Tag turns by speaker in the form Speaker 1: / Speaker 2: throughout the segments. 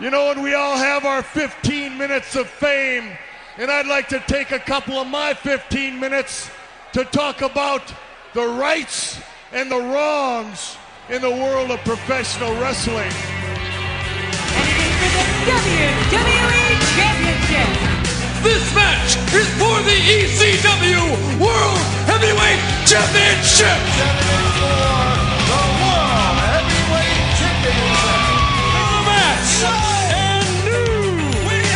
Speaker 1: You know, and we all have our 15 minutes of fame, and I'd like to take a couple of my 15 minutes to talk about the rights and the wrongs in the world of professional wrestling.
Speaker 2: And it is for the WWE Championship.
Speaker 3: This match is for the ECW World Heavyweight Championship.
Speaker 4: 7 for the World Heavyweight Championship.
Speaker 3: The match and new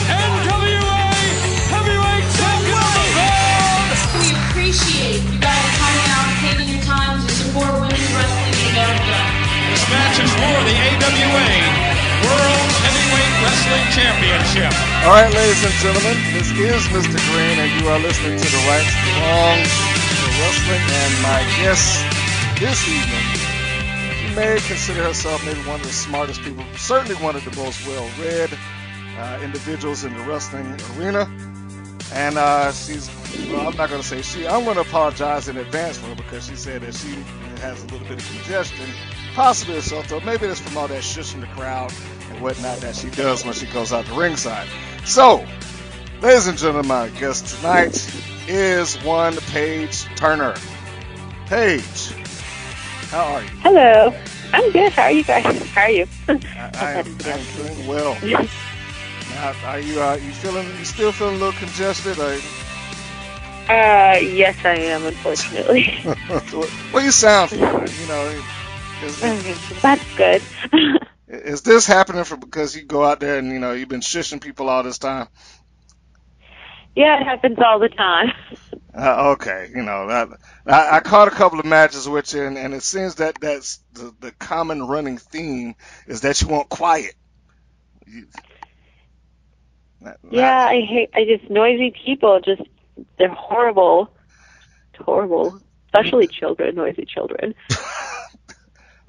Speaker 3: NWA Heavyweight Champion.
Speaker 5: We appreciate you guys coming out and taking your time to support women's wrestling in America.
Speaker 3: This match is for the AWA World Heavyweight Wrestling Championship.
Speaker 4: All right, ladies and gentlemen, this is Mr. Green, and you are listening to the Rights and Wrongs for Wrestling. And my guest this evening, she may consider herself maybe one of the smartest people, certainly one of the most well-read individuals in the wrestling arena. And she's, well, I'm not going to say she, I'm going to apologize in advance for her because she said that she has a little bit of congestion, possibly a sore throat. Maybe it's from all that shushing the crowd and whatnot that she does when she goes out the ringside. So, ladies and gentlemen, my guest tonight is one Paige Turner. Paige, how are you?
Speaker 6: Hello. I'm good. How are you guys? How are you?
Speaker 4: I'm doing well. Now, are you still feeling a little congested?
Speaker 6: Yes, I am, unfortunately.
Speaker 4: Well, you sound fine. You know,
Speaker 6: That's good.
Speaker 4: is this happening because you go out there and, you know, you've been shushing people all this time?
Speaker 6: Yeah, it happens all the time.
Speaker 4: Okay, you know, I caught a couple of matches with you, and it seems that that's the common running theme is that you want quiet.
Speaker 6: Yeah, I just noisy people. They're horrible. It's horrible, especially children, noisy children.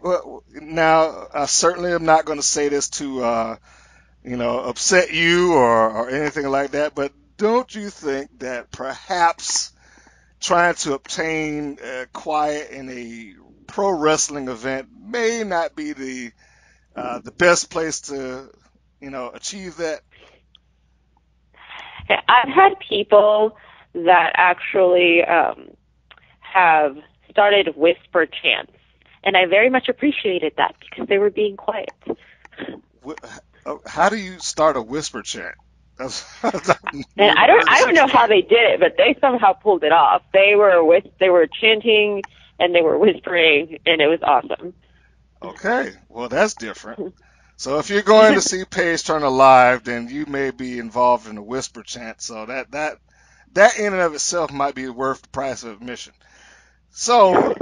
Speaker 4: Well, now I certainly am not going to say this to, upset you or anything like that, but don't you think that perhaps trying to obtain quiet in a pro wrestling event may not be the best place to, achieve that?
Speaker 6: I've had people that actually have started whisper chants, and I very much appreciated that because they were being quiet.
Speaker 4: How do you start a whisper chant?
Speaker 6: And I don't know how they did it, but they somehow pulled it off. They were chanting and they were whispering, and it was awesome. Okay,
Speaker 4: well that's different. So if you're going to see Paige Turner live, then you may be involved in a whisper chant. So that in and of itself might be worth the price of admission. So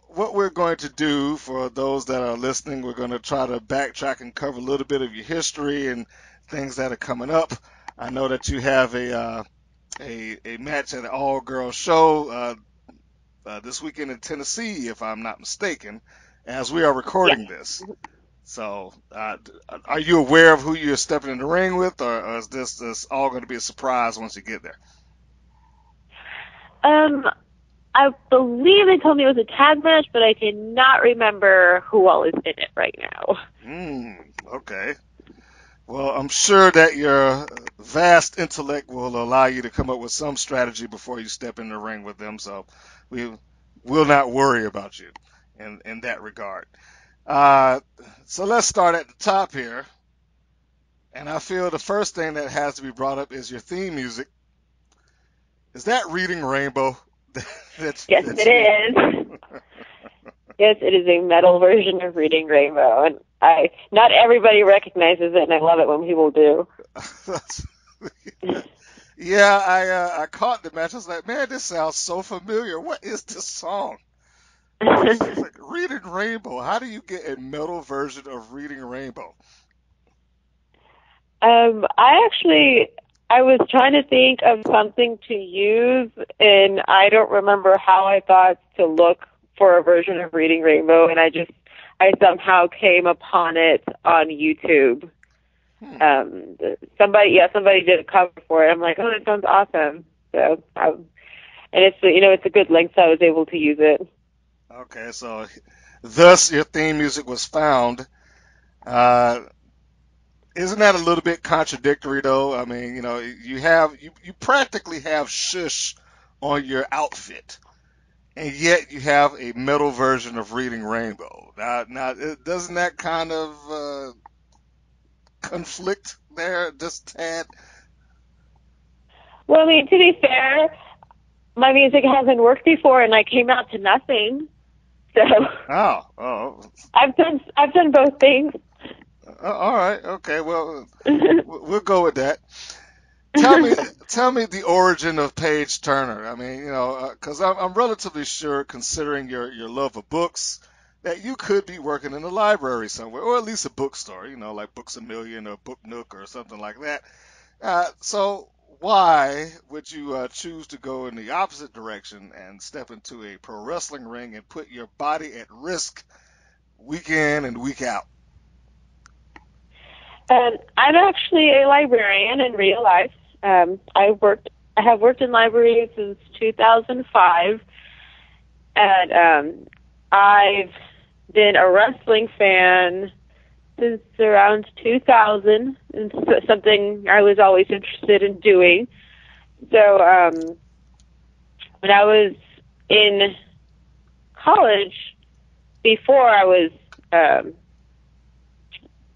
Speaker 4: what we're going to do for those that are listening, we're going to try to backtrack and cover a little bit of your history and things that are coming up. I know that you have a match at an all-girls show this weekend in Tennessee, if I'm not mistaken, as we are recording this. So, are you aware of who you're stepping in the ring with, or is this all going to be a surprise once you get there?
Speaker 6: I believe they told me it was a tag match, but I cannot remember who all is in it right now.
Speaker 4: Okay. Well, I'm sure that your vast intellect will allow you to come up with some strategy before you step in the ring with them, so we will not worry about you in that regard. So let's start at the top here. And I feel the first thing that has to be brought up is your theme music. Is that Reading Rainbow?
Speaker 6: Yes, it is. Yes, it is a metal version of Reading Rainbow. And not everybody recognizes it, and I love it when people do.
Speaker 4: Yeah, I caught the match. I was like, man, this sounds so familiar. What is this song? It's like Reading Rainbow. How do you get a metal version of Reading Rainbow?
Speaker 6: I was trying to think of something to use, and I don't remember how I thought to look for a version of Reading Rainbow, and I somehow came upon it on YouTube. Somebody did a cover for it. I'm like, oh, that sounds awesome. So, and it's a good length, so I was able to use it.
Speaker 4: Okay, so thus your theme music was found. Isn't that a little bit contradictory, though? I mean, you know, you practically have shush on your outfit, and yet you have a metal version of Reading Rainbow. Now, doesn't that kind of conflict there just a tad?
Speaker 6: Well, I mean, to be fair, my music hasn't worked before, and I came out to nothing. So
Speaker 4: Oh.
Speaker 6: I've done both things.
Speaker 4: All right. Okay. Well, we'll go with that. Tell me the origin of Paige Turner. I mean, you know, because I'm relatively sure, considering your love of books, that you could be working in a library somewhere, or at least a bookstore. You know, like Books A Million or Book Nook or something like that. So why would you choose to go in the opposite direction and step into a pro wrestling ring and put your body at risk week in and week out?
Speaker 6: I'm actually a librarian in real life. I have worked in libraries since 2005, and I've been a wrestling fan since around 2000. It's something I was always interested in doing. So when I was in college, before I was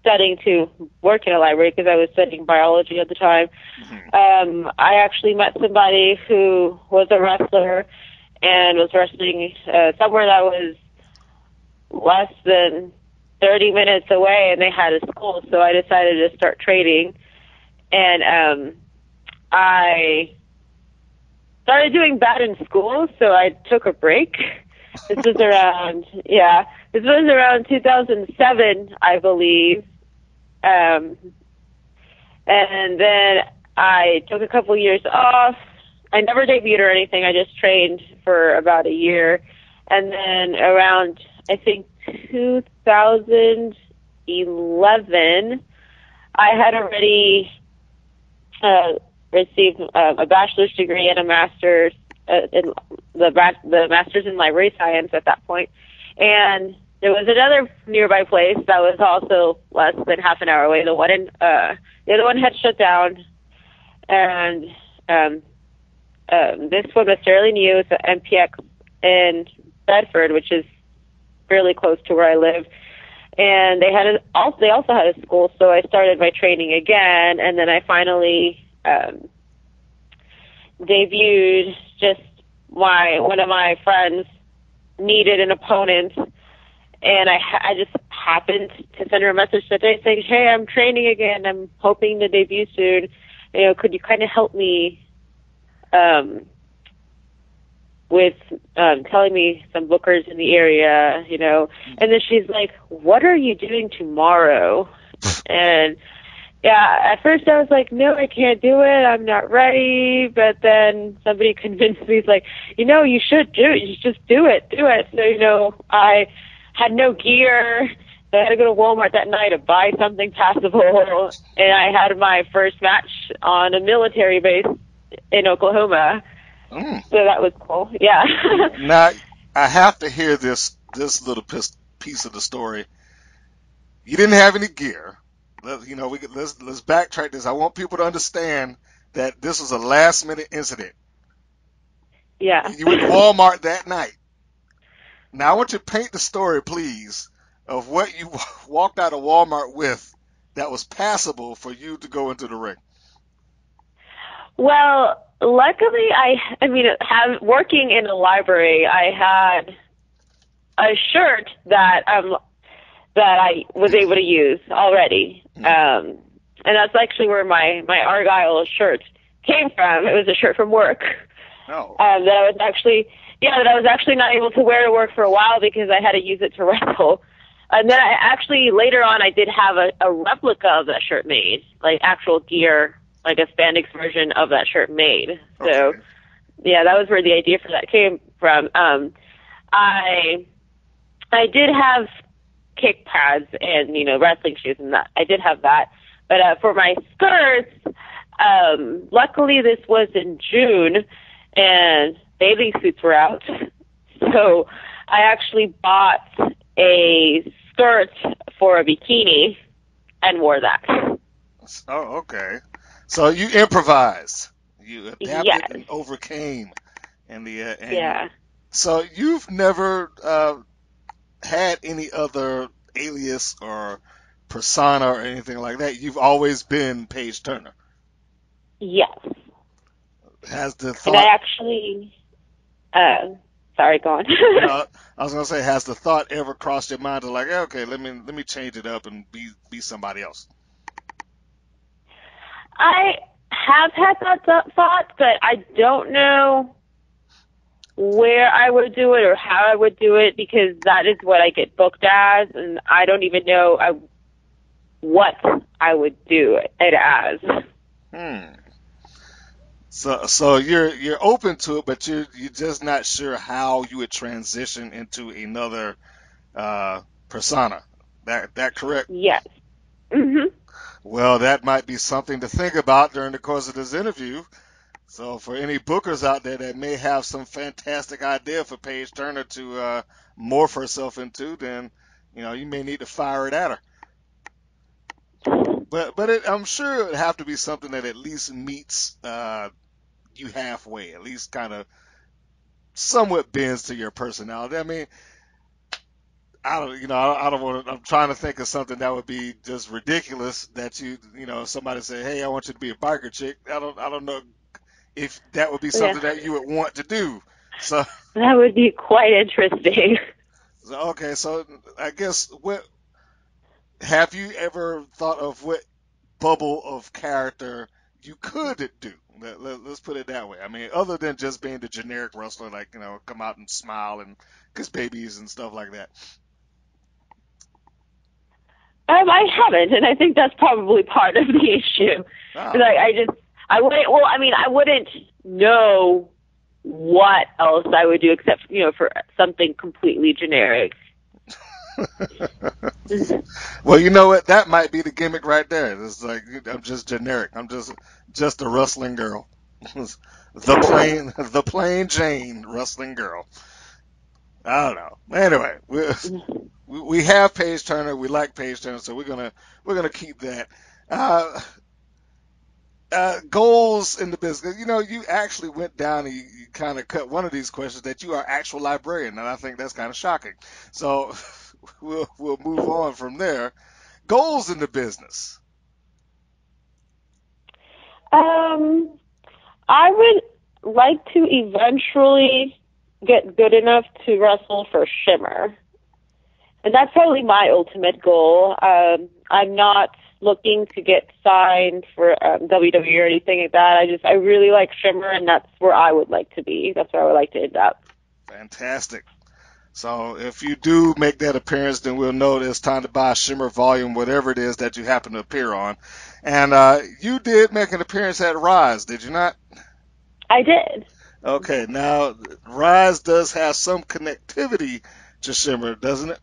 Speaker 6: studying to work in a library, because I was studying biology at the time, I actually met somebody who was a wrestler and was wrestling somewhere that was less than 30 minutes away, and they had a school, so I decided to start training. And I started doing bad in school, so I took a break. This was around 2007, I believe. And then I took a couple years off. I never debuted or anything. I just trained for about a year. And then around, I think, 2011, I had already received a bachelor's degree and a master's in the master's in library science at that point. And there was another nearby place that was also less than half an hour away. The other one had shut down, and this one was fairly new. It's an MPX in Bedford, which is fairly close to where I live. And they also had a school, so I started my training again, and then I finally debuted. Just one of my friends needed an opponent, and I just happened to send her a message that day saying, "Hey, I'm training again. I'm hoping to debut soon. You know, could you kind of help me with telling me some bookers in the area, you know?" And then she's like, "What are you doing tomorrow?" And yeah, at first I was like, "No, I can't do it. I'm not ready." But then somebody convinced me, like, "You know, you should do it. You should just do it. So, you know, I had no gear. So I had to go to Walmart that night to buy something passable. And I had my first match on a military base in Oklahoma. So that was cool. Yeah.
Speaker 4: Now, I have to hear this little piece of the story. You didn't have any gear. Let's backtrack this. I want people to understand that this was a last-minute incident.
Speaker 6: Yeah.
Speaker 4: You went to Walmart that night. Now, I want you to paint the story, please, of what you walked out of Walmart with that was passable for you to go into the ring.
Speaker 6: Well, luckily, working in a library, I had a shirt that I was able to use already. And that's actually where my Argyle shirt came from. It was a shirt from work.
Speaker 4: Oh.
Speaker 6: That I was actually not able to wear to work for a while because I had to use it to wrestle. And then later on, I did have a replica of that shirt made, like actual gear, like a spandex version of that shirt made. So,
Speaker 4: okay.
Speaker 6: Yeah, that was where the idea for that came from. I did have kick pads and, you know, wrestling shoes and that. I did have that. But for my skirts, luckily this was in June and bathing suits were out. So I actually bought a skirt for a bikini and wore that.
Speaker 4: Oh, okay. So you improvised. You adapted
Speaker 6: Yes.
Speaker 4: and overcame. And
Speaker 6: Yeah.
Speaker 4: so you've never had any other alias or persona or anything like that. You've always been Paige Turner.
Speaker 6: Yes.
Speaker 4: Has the
Speaker 6: And I
Speaker 4: thought?
Speaker 6: actually, sorry, go on.
Speaker 4: No, I was gonna say, has the thought ever crossed your mind to like, okay, let me change it up and be somebody else?
Speaker 6: I have had that thought, but I don't know where I would do it or how I would do it because that is what I get booked as, and I don't even know what I would do it as.
Speaker 4: Hmm. So you're open to it, but you're just not sure how you would transition into another persona. That correct?
Speaker 6: Yes. Mhm.
Speaker 4: Well, that might be something to think about during the course of this interview. So for any bookers out there that may have some fantastic idea for Paige Turner to morph herself into, then you may need to fire it at her. But I'm sure it would have to be something that at least meets you halfway, at least kind of somewhat bends to your personality. I mean, I don't want to. I'm trying to think of something that would be just ridiculous that if somebody say, "Hey, I want you to be a biker chick." I don't know if that would be
Speaker 6: Yeah.
Speaker 4: something that you would want to do. So,
Speaker 6: That would be quite interesting.
Speaker 4: okay, so I guess what have you ever thought of what bubble of character you could do? Let's put it that way. I mean, other than just being the generic wrestler, like come out and smile and kiss babies and stuff like that.
Speaker 6: I haven't, and I think that's probably part of the issue.
Speaker 4: Oh.
Speaker 6: I wouldn't. Well, I mean, I wouldn't know what else I would do except for something completely generic.
Speaker 4: Well, you know what? That might be the gimmick right there. It's like I'm just generic. I'm just a wrestling girl. The plain Jane wrestling girl. I don't know. Anyway, we have Paige Turner. We like Paige Turner, so we're gonna keep that. Goals in the business. You actually went down and you kind of cut one of these questions that you are actual librarian, and I think that's kind of shocking. So we'll move on from there. Goals in the business.
Speaker 6: I would like to eventually get good enough to wrestle for Shimmer. And that's probably my ultimate goal. I'm not looking to get signed for WWE or anything like that. I really like Shimmer, and that's where I would like to be. That's where I would like to end up.
Speaker 4: Fantastic. So if you do make that appearance, then we'll know that it's time to buy Shimmer Volume, whatever it is that you happen to appear on. And you did make an appearance at Rise, did you not?
Speaker 6: I did.
Speaker 4: Okay, now Rise does have some connectivity to Shimmer, doesn't it?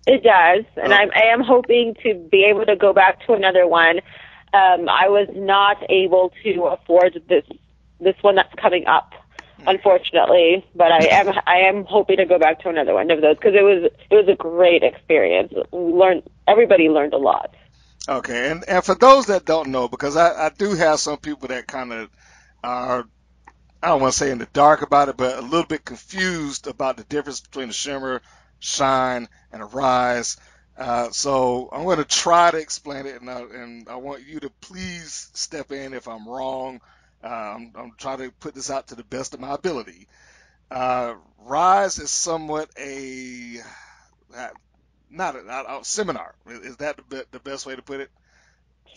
Speaker 6: It does, and I am hoping to be able to go back to another one. I was not able to afford this one that's coming up, unfortunately, but I am hoping to go back to another one of those because it was a great experience. Everybody learned a lot.
Speaker 4: Okay, and for those that don't know, because I do have some people that kind of are, I don't want to say in the dark about it, but a little bit confused about the difference between a Shimmer, Shine, and a Rise. So I'm going to try to explain it, and I want you to please step in if I'm wrong. I'm trying to put this out to the best of my ability. Rise is somewhat not a seminar. Is that the best way to put it?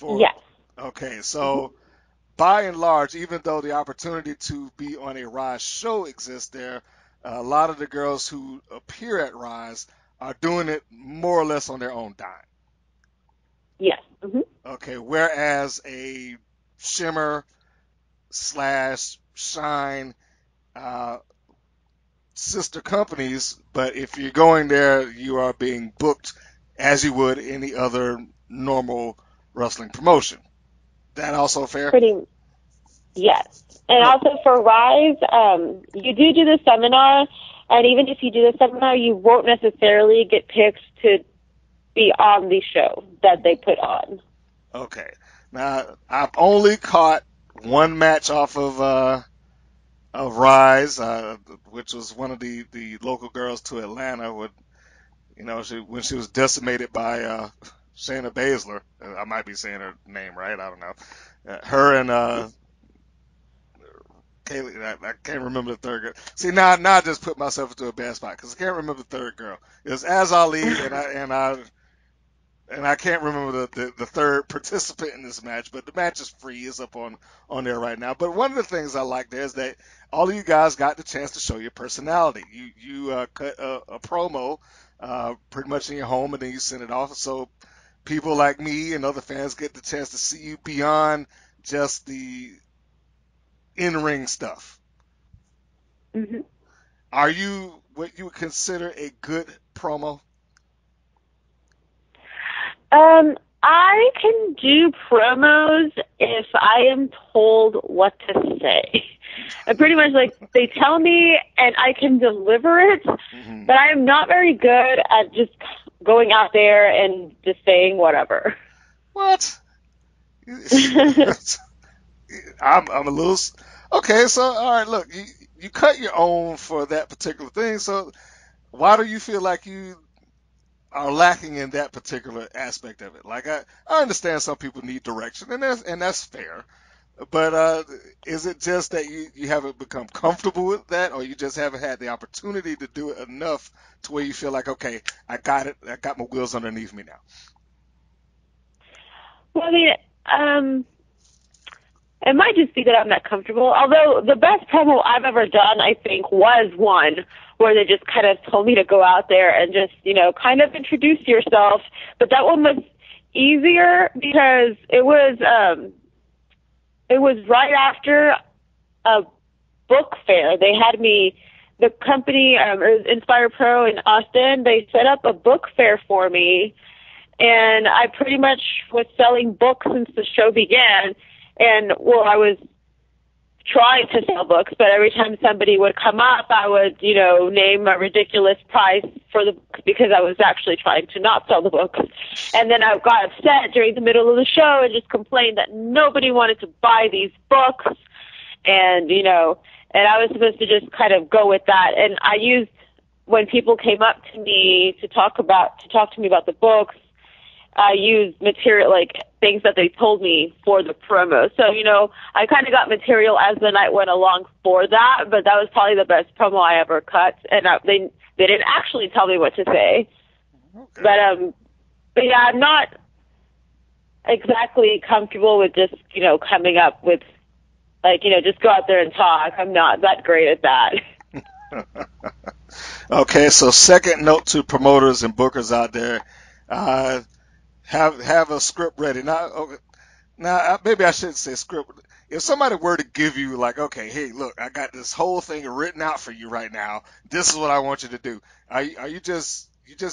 Speaker 6: Yes.
Speaker 4: Okay, so by and large, even though the opportunity to be on a Rise show exists there, a lot of the girls who appear at Rise are doing it more or less on their own dime.
Speaker 6: Yes. Mm-hmm.
Speaker 4: Okay, whereas a Shimmer / Shine sister companies, but if you're going there, you are being booked as you would any other normal wrestling promotion. That also fair?
Speaker 6: Yes. And also for Rise, you do the seminar, and even if you do the seminar, you won't necessarily get picked to be on the show that they put on.
Speaker 4: Okay. Now, I've only caught one match off of Rise, which was one of the local girls to Atlanta. When she was decimated by Shayna Baszler. I might be saying her name right. I don't know. Her and Kaylee. I can't remember the third girl. See, now I just put myself into a bad spot because I can't remember the third girl. It was Az Ali, and I can't remember the third participant in this match, but the match is free. It's up on there right now. But one of the things I like there is that all of you guys got the chance to show your personality. You cut a promo pretty much in your home, and then you send it off. So people like me and other fans get the chance to see you beyond just the in-ring stuff.
Speaker 6: Mm-hmm.
Speaker 4: Are you what you would consider a good promo?
Speaker 6: I can do promos if I am told what to say. And pretty much like they tell me and I can deliver it, but I am not very good at just going out there and just saying whatever.
Speaker 4: What? I'm a little. Okay, so all right, look, you cut your own for that particular thing. So why do you feel like you are lacking in that particular aspect of it? Like I understand some people need direction, and that's fair. But is it just that you haven't become comfortable with that, or you just haven't had the opportunity to do it enough to where you feel like, okay, I got it, I got my wheels underneath me now?
Speaker 6: Well, I mean, it might just be that I'm not comfortable. Although the best promo I've ever done, I think, was one where they just kind of told me to go out there and just, kind of introduce yourself. But that one was easier because it was right after a book fair. They had me, the company, it was Inspire Pro in Austin. They set up a book fair for me, and I pretty much was selling books since the show began. And, well, I was trying to sell books, but every time somebody would come up, I would, name a ridiculous price for the book because I was actually trying to not sell the books. And then I got upset during the middle of the show and just complained that nobody wanted to buy these books. And, and I was supposed to just kind of go with that. And I used, when people came up to me to talk to me about the books, I used material, like things that they told me for the promo. So, I kind of got material as the night went along for that, but that was probably the best promo I ever cut. And they didn't actually tell me what to say. Okay. But yeah, I'm not exactly comfortable with just, coming up with, like, just go out there and talk. I'm not that great at that.
Speaker 4: Okay, so second note to promoters and bookers out there, have a script ready. Now, maybe I shouldn't say script. If somebody were to give you like, okay, hey, look, I got this whole thing written out for you right now. This is what I want you to do. Are you just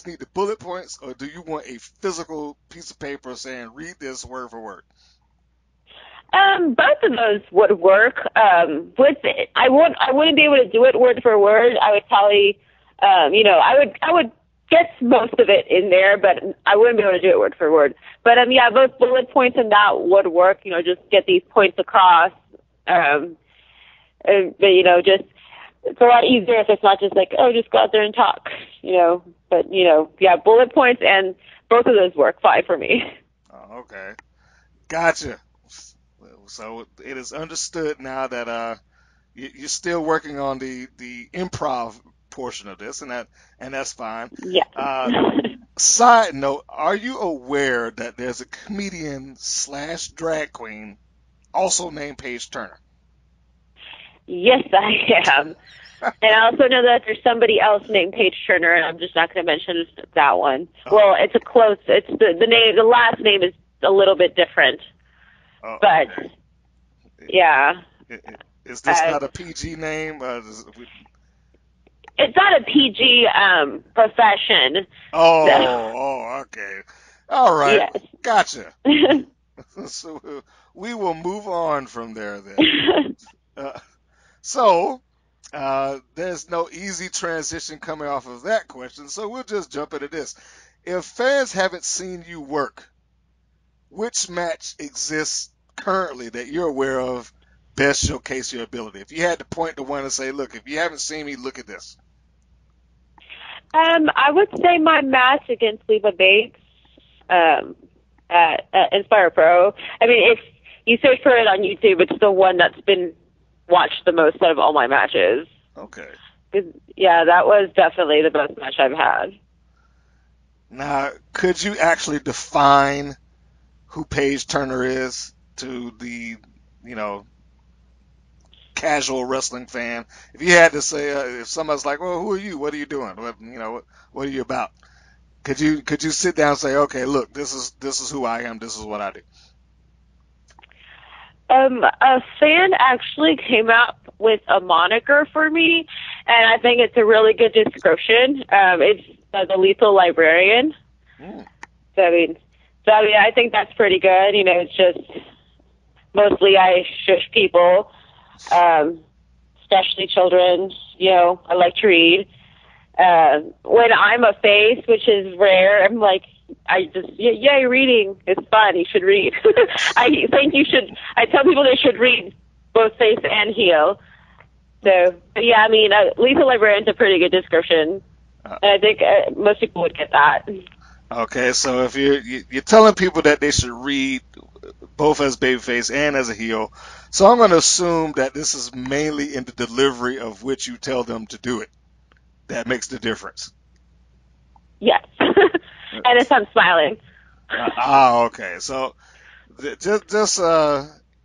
Speaker 4: need the bullet points, or do you want a physical piece of paper saying, read this word for word?
Speaker 6: Both of those would work. With it, I wouldn't be able to do it word for word. I would probably, I would get most of it in there, but I wouldn't be able to do it word for word. But yeah, both bullet points and that would work. Just get these points across. But just it's a lot easier if it's not just like, oh, just go out there and talk. But yeah, bullet points and both of those work fine for me.
Speaker 4: Oh, okay, gotcha. So it is understood now that you're still working on the improv portion of this, and that's fine.
Speaker 6: Yeah.
Speaker 4: Side note: are you aware that there's a comedian / drag queen also named Paige Turner?
Speaker 6: Yes, I am. And I also know that there's somebody else named Paige Turner, and I'm just not going to mention that one. Oh. Well, it's the name. The last name is a little bit different.
Speaker 4: Oh,
Speaker 6: but
Speaker 4: okay.
Speaker 6: Yeah.
Speaker 4: Is this not a PG name?
Speaker 6: It's not a PG profession.
Speaker 4: Oh, okay. All right.
Speaker 6: Yes.
Speaker 4: Gotcha. So we will move on from there then. So there's no easy transition coming off of that question, so we'll just jump into this. If fans haven't seen you work, which match exists currently that you're aware of best showcase your ability? If you had to point to one and say, look, if you haven't seen me, look at this.
Speaker 6: I would say my match against Leva Bates at Inspire Pro. I mean, if you search for it on YouTube, it's the one that's been watched the most out of all my matches.
Speaker 4: Okay.
Speaker 6: Yeah, that was definitely the best match I've had.
Speaker 4: Now, could you actually define who Paige Turner is to the, casual wrestling fan? If you had to say, if somebody's like, well, who are you? What are you doing? What are you about? Could you sit down and say, okay, look, this is who I am. This is what I do.
Speaker 6: A fan actually came up with a moniker for me, and I think it's a really good description. It's the Lethal Librarian. So I think that's pretty good. It's just mostly I shush people, especially children. I like to read. When I'm a face, which is rare, I'm like, yay, reading is fun. You should read. I tell people they should read both face and heel. So, but yeah, I mean, Lethal Librarian's a pretty good description. And I think most people would get that.
Speaker 4: Okay, so if you're telling people that they should read both as babyface and as a heel, so I'm going to assume that this is mainly in the delivery of which you tell them to do it. That makes the difference.
Speaker 6: Yes. And if I'm smiling.
Speaker 4: Okay. So just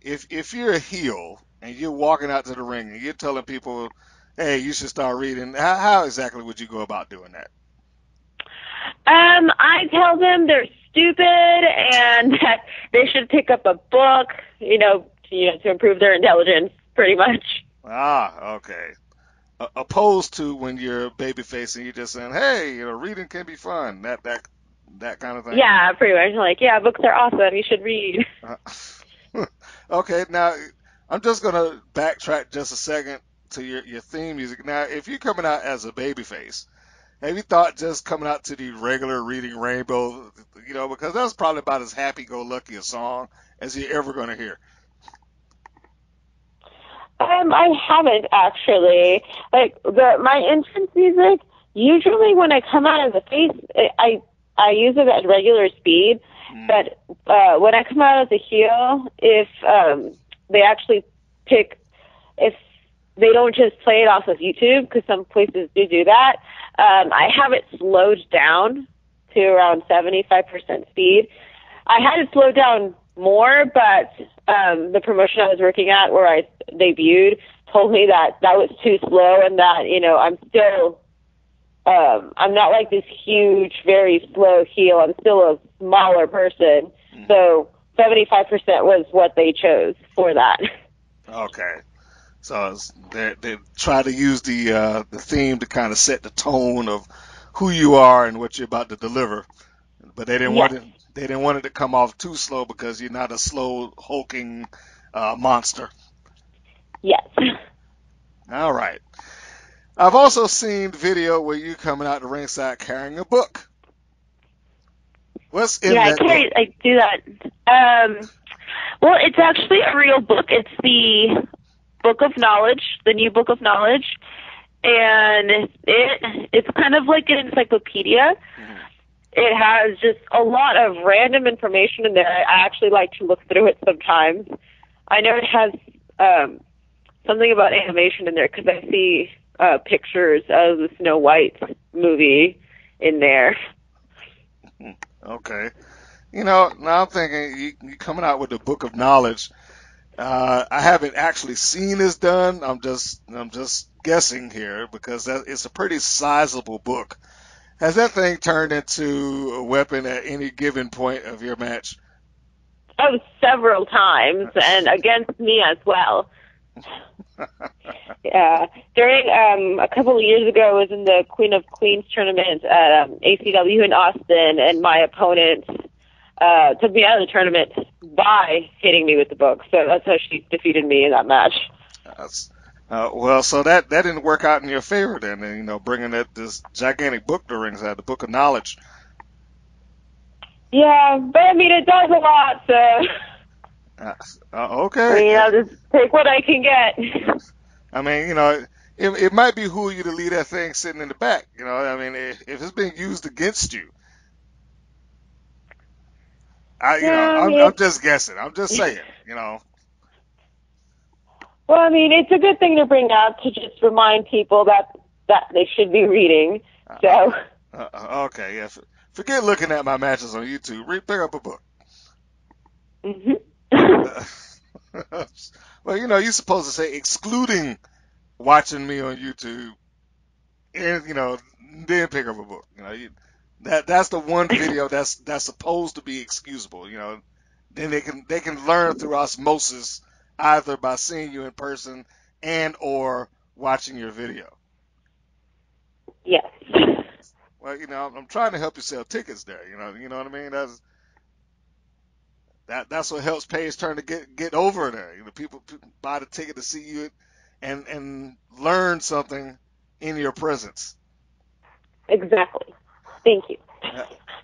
Speaker 4: if you're a heel and you're walking out to the ring and you're telling people, hey, you should start reading, how exactly would you go about doing that?
Speaker 6: I tell them they're stupid and that they should pick up a book, to improve their intelligence, pretty much.
Speaker 4: Okay. Opposed to when you're babyface and you're just saying, hey, reading can be fun, that kind of thing.
Speaker 6: Yeah, pretty much. Like, yeah, books are awesome. You should read.
Speaker 4: Okay, now I'm just gonna backtrack just a second to your theme music. Now, if you're coming out as a babyface, have you thought just coming out to the regular Reading Rainbow, because that's probably about as happy-go-lucky a song as you're ever going to hear?
Speaker 6: I haven't actually. Like my entrance music, usually when I come out as a face, I use it at regular speed. But when I come out as a heel, if they actually if they don't just play it off of YouTube, because some places do that, I have it slowed down to around 75% speed. I had it slowed down more, but the promotion I was working at where I debuted told me that was too slow and that, I'm still, I'm not like this huge, very slow heel. I'm still a smaller person. So 75% was what they chose for that.
Speaker 4: Okay. So they try to use the theme to kind of set the tone of who you are and what you're about to deliver, but they didn't want it. They didn't want it to come off too slow because you're not a slow, hulking monster.
Speaker 6: Yes.
Speaker 4: All right. I've also seen video where you coming out the ringside carrying a book. What's in that book?
Speaker 6: I do that. Well, it's actually a real book. It's the Book of Knowledge, the new Book of Knowledge, and it's kind of like an encyclopedia. It has just a lot of random information in there. I actually like to look through it sometimes. I know it has something about animation in there because I see pictures of the Snow White movie in there.
Speaker 4: Okay. Now I'm thinking you coming out with the Book of Knowledge. I haven't actually seen this done. I'm just guessing here because it's a pretty sizable book. Has that thing turned into a weapon at any given point of your match?
Speaker 6: Oh, several times, and against me as well. Yeah. During a couple of years ago, I was in the Queen of Queens tournament at ACW in Austin, and my opponent took me out of the tournament by hitting me with the book. So that's how she defeated me in that match.
Speaker 4: Well, so that didn't work out in your favor then, bringing this gigantic book to ringside, the Book of Knowledge.
Speaker 6: Yeah, but I mean, it does a lot, so
Speaker 4: Okay.
Speaker 6: I'll just take what I can get.
Speaker 4: I mean, you know, it might behoove you to leave that thing sitting in the back. You know, I mean, if it's being used against you,
Speaker 6: Yeah, I
Speaker 4: I'm
Speaker 6: mean,
Speaker 4: just guessing. I'm just saying, you know.
Speaker 6: well, I mean, it's a good thing to bring up to just remind people that they should be reading. So.
Speaker 4: Okay, yeah. Forget looking at my matches on YouTube. Pick up a book. Well, you know, you're supposed to say excluding watching me on YouTube, and you know, then pick up a book. You know, that's the one video that's supposed to be excusable. You know, then they can learn through osmosis either by seeing you in person and or watching your video.
Speaker 6: Yes.
Speaker 4: Well, you know, I'm trying to help you sell tickets there. You know what I mean. That's what helps Paige Turner get over there. You know, people buy the ticket to see you and learn something in your presence.
Speaker 6: Exactly. Thank you.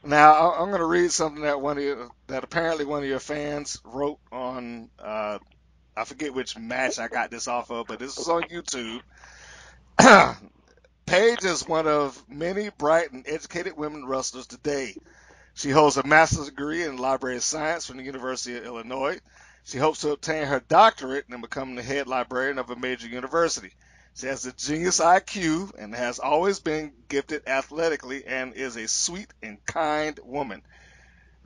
Speaker 4: Now I'm going to read something that apparently one of your fans wrote on. I forget which match I got this off of, but this is on YouTube. Paige is one of many bright and educated women wrestlers today. She holds a master's degree in library science from the University of Illinois. She hopes to obtain her doctorate and become the head librarian of a major university. She has a genius IQ and has always been gifted athletically and is a sweet and kind woman.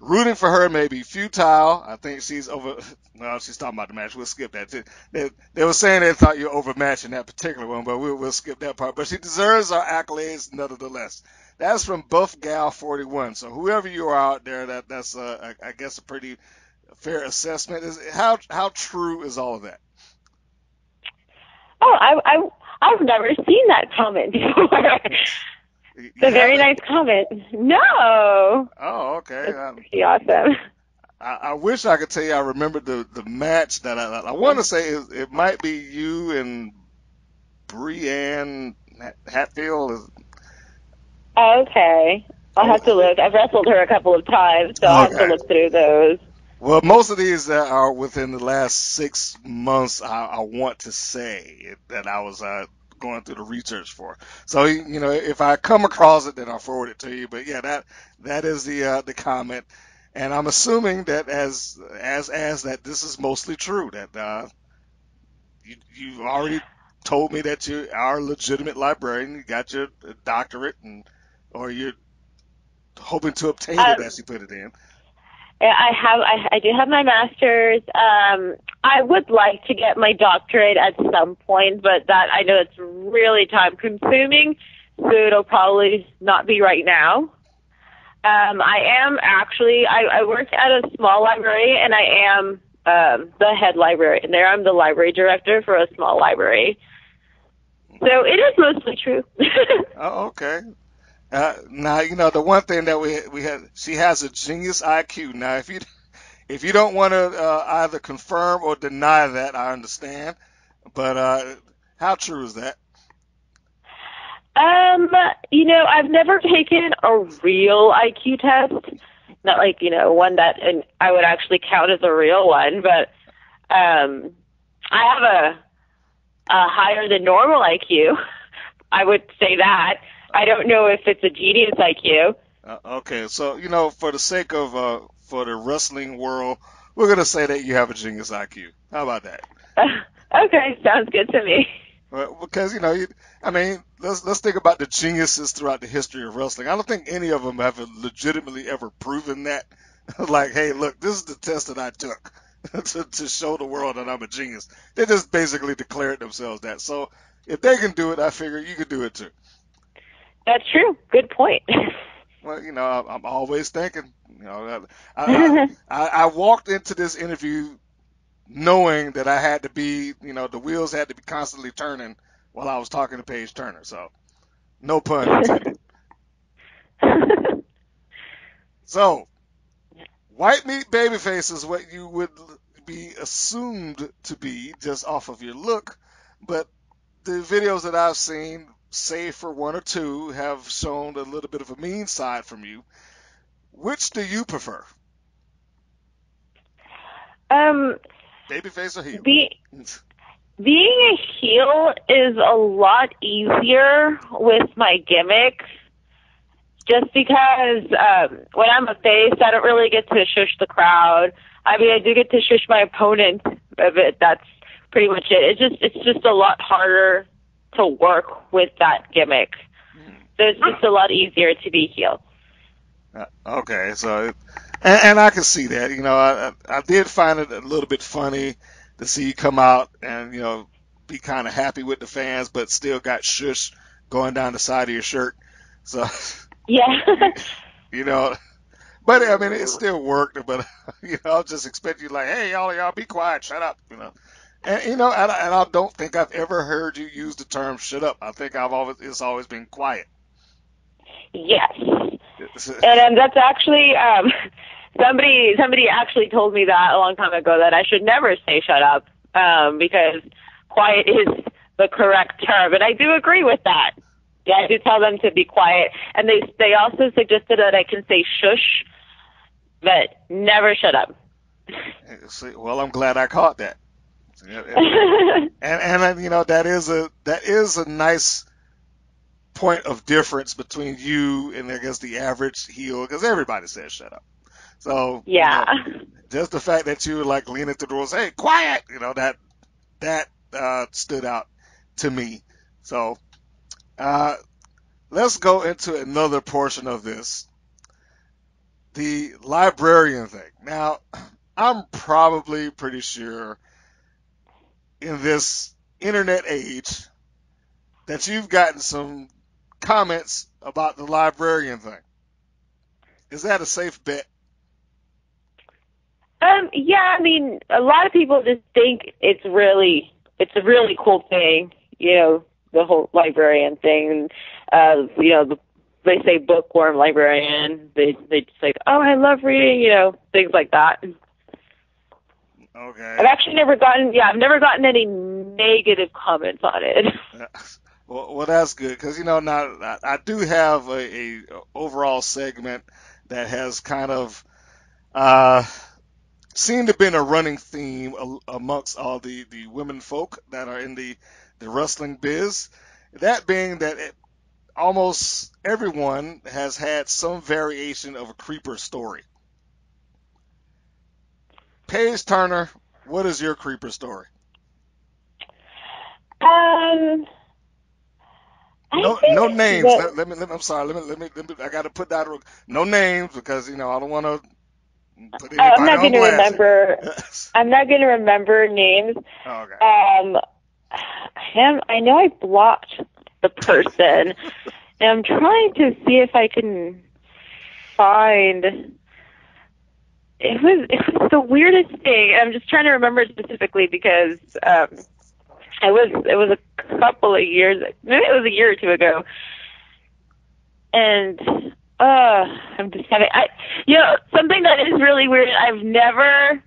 Speaker 4: Rooting for her may be futile. I think she's over. Well, she's talking about the match. We'll skip that. They were saying they thought you were overmatched in that particular one, but we'll skip that part. But she deserves our accolades nonetheless. That's from Buff Gal 41. So whoever you are out there, that's I guess a pretty fair assessment. How true is all of that?
Speaker 6: Oh, I've never seen that comment before. It's a very nice comment. No.
Speaker 4: Oh, okay.
Speaker 6: That's pretty awesome.
Speaker 4: I wish I could tell you I remember the match that I want to say it might be you and Brianne Hatfield.
Speaker 6: Okay. I'll have to look. I've wrestled her a couple of times, so I'll have to look through those.
Speaker 4: Well, most of these that are within the last 6 months, I want to say that I was going through the research for. So, you know, if I come across it, then I'll forward it to you. But yeah, that is the comment, and I'm assuming that as that this is mostly true. That you already told me that you are a legitimate librarian. You got your doctorate, or you're hoping to obtain it, as you put it in.
Speaker 6: I do have my master's. I would like to get my doctorate at some point, but that I know it's really time consuming, so it'll probably not be right now. I am actually, I work at a small library, and I am the head librarian there. I'm the library director for a small library. So it is mostly true.
Speaker 4: Oh, okay. Now, you know, the one thing that we had, she has a genius IQ. Now, if you don't want to either confirm or deny that, I understand. But how true is that?
Speaker 6: You know, I've never taken a real IQ test. Not like, you know, one that and I would actually count as a real one, but I have a higher than normal IQ. I would say that. I don't know if it's a genius IQ.
Speaker 4: Okay, so, you know, for the sake of for the wrestling world, we're going to say that you have a genius IQ. How about that?
Speaker 6: Okay, sounds good to me.
Speaker 4: Well, because, you know, I mean, let's think about the geniuses throughout the history of wrestling. I don't think any of them have legitimately ever proven that. Like, hey, look, this is the test that I took to show the world that I'm a genius. They just basically declared themselves that. So if they can do it, I figure you could do it too.
Speaker 6: That's true. Good point.
Speaker 4: Well, you know, I'm always thinking. You know, I walked into this interview knowing that I had to be, you know, the wheels had to be constantly turning while I was talking to Paige Turner. So, no pun intended. So, white meat babyface is what you would be assumed to be just off of your look, but the videos that I've seen, save for one or two, have shown a little bit of a mean side from you. Which do you prefer? Babyface or heel?
Speaker 6: Being a heel is a lot easier with my gimmick, just because when I'm a face, I don't really get to shush the crowd. I mean, I do get to shush my opponent a bit. That's pretty much it. It's just a lot harder to work with that gimmick. So it's just a lot easier to be heel.
Speaker 4: Okay, so and I can see that. You know, I did find it a little bit funny to see you come out and, you know, be kind of happy with the fans, but still got shush going down the side of your shirt. So
Speaker 6: yeah,
Speaker 4: you know, but I mean, it still worked. But you know, I'll just expect you like, hey, y'all be quiet, shut up, you know. And you know, and I don't think I've ever heard you use the term "shut up." I think it's always been quiet.
Speaker 6: Yes, and that's actually somebody actually told me that a long time ago, that I should never say "shut up" because quiet is the correct term, and I do agree with that. Yeah, I do tell them to be quiet, and they also suggested that I can say "shush," but never "shut up."
Speaker 4: Well, I'm glad I caught that. And you know, that is a nice point of difference between you and, I guess, the average heel, because everybody says shut up. So
Speaker 6: yeah,
Speaker 4: you know, just the fact that you were like leaning through the doors, hey, quiet, you know, that stood out to me. So let's go into another portion of this, the librarian thing. Now, I'm probably pretty sure in this internet age that you've gotten some comments about the librarian thing. Is that a safe bet?
Speaker 6: Yeah, I mean, a lot of people just think it's a really cool thing, you know, the whole librarian thing. You know, they say bookworm librarian. They just like, oh, I love reading, you know, things like that.
Speaker 4: Okay.
Speaker 6: I've actually never gotten any negative comments on it.
Speaker 4: Well, that's good, because you know, now I do have a overall segment that has kind of seemed to have been a running theme amongst all the women folk that are in the wrestling biz. That being that almost everyone has had some variation of a creeper story. Paige Turner, what is your creeper story? No names. Let me. I'm sorry. Let me. I got to put that. No names, because you know I don't want to put anybody
Speaker 6: I'm not
Speaker 4: on
Speaker 6: going to
Speaker 4: blast.
Speaker 6: remember. I'm not going to remember names.
Speaker 4: Oh, okay.
Speaker 6: I know I blocked the person, and I'm trying to see if I can find. It was the weirdest thing. I'm just trying to remember it specifically because it was a couple of years, maybe it was a year or two ago, and I'm just having, something that is really weird. I've never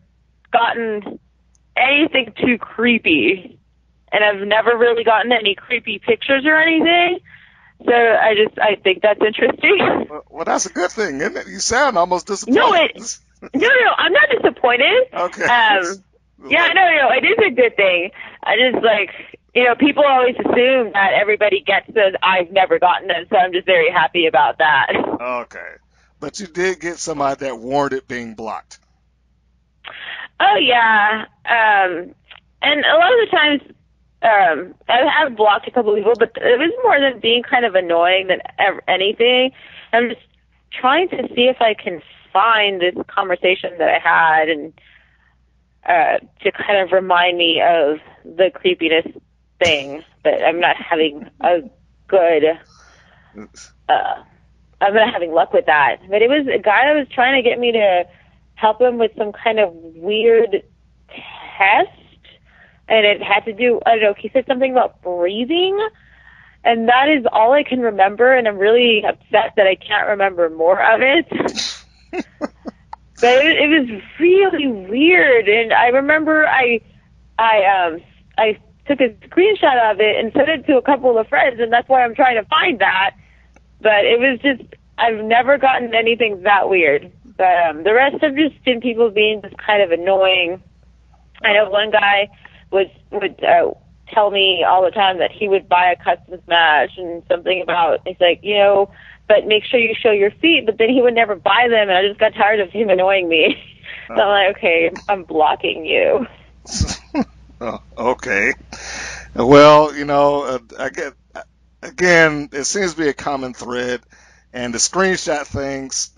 Speaker 6: gotten anything too creepy, and I've never really gotten any creepy pictures or anything. So I think that's interesting.
Speaker 4: Well, that's a good thing, isn't it? You sound almost disappointed.
Speaker 6: No, I'm not disappointed.
Speaker 4: Okay.
Speaker 6: Yeah, no, it is a good thing. I just people always assume that everybody gets those. I've never gotten them, so I'm just very happy about that.
Speaker 4: Okay. But you did get somebody that warranted being blocked.
Speaker 6: Oh, yeah. And a lot of the times, I've blocked a couple of people, but it was more than being kind of annoying than anything. I'm just trying to see if I can find this conversation that I had and to kind of remind me of the creepiness thing, but I'm not having a good I'm not having luck with that. But it was a guy that was trying to get me to help him with some kind of weird test, and it had to do, I don't know, he said something about breathing, and that is all I can remember, and I'm really upset that I can't remember more of it. But it was really weird, and I remember I took a screenshot of it and sent it to a couple of friends, and that's why I'm trying to find that. But it was just, I've never gotten anything that weird. But the rest have just been people being just kind of annoying. I know one guy would tell me all the time that he would buy a custom smash and something about, he's like, you know, but make sure you show your feet, but then he would never buy them, and I just got tired of him annoying me. So I'm like, okay, I'm blocking you.
Speaker 4: Oh, okay. Well, you know, again, it seems to be a common thread, and the screenshot things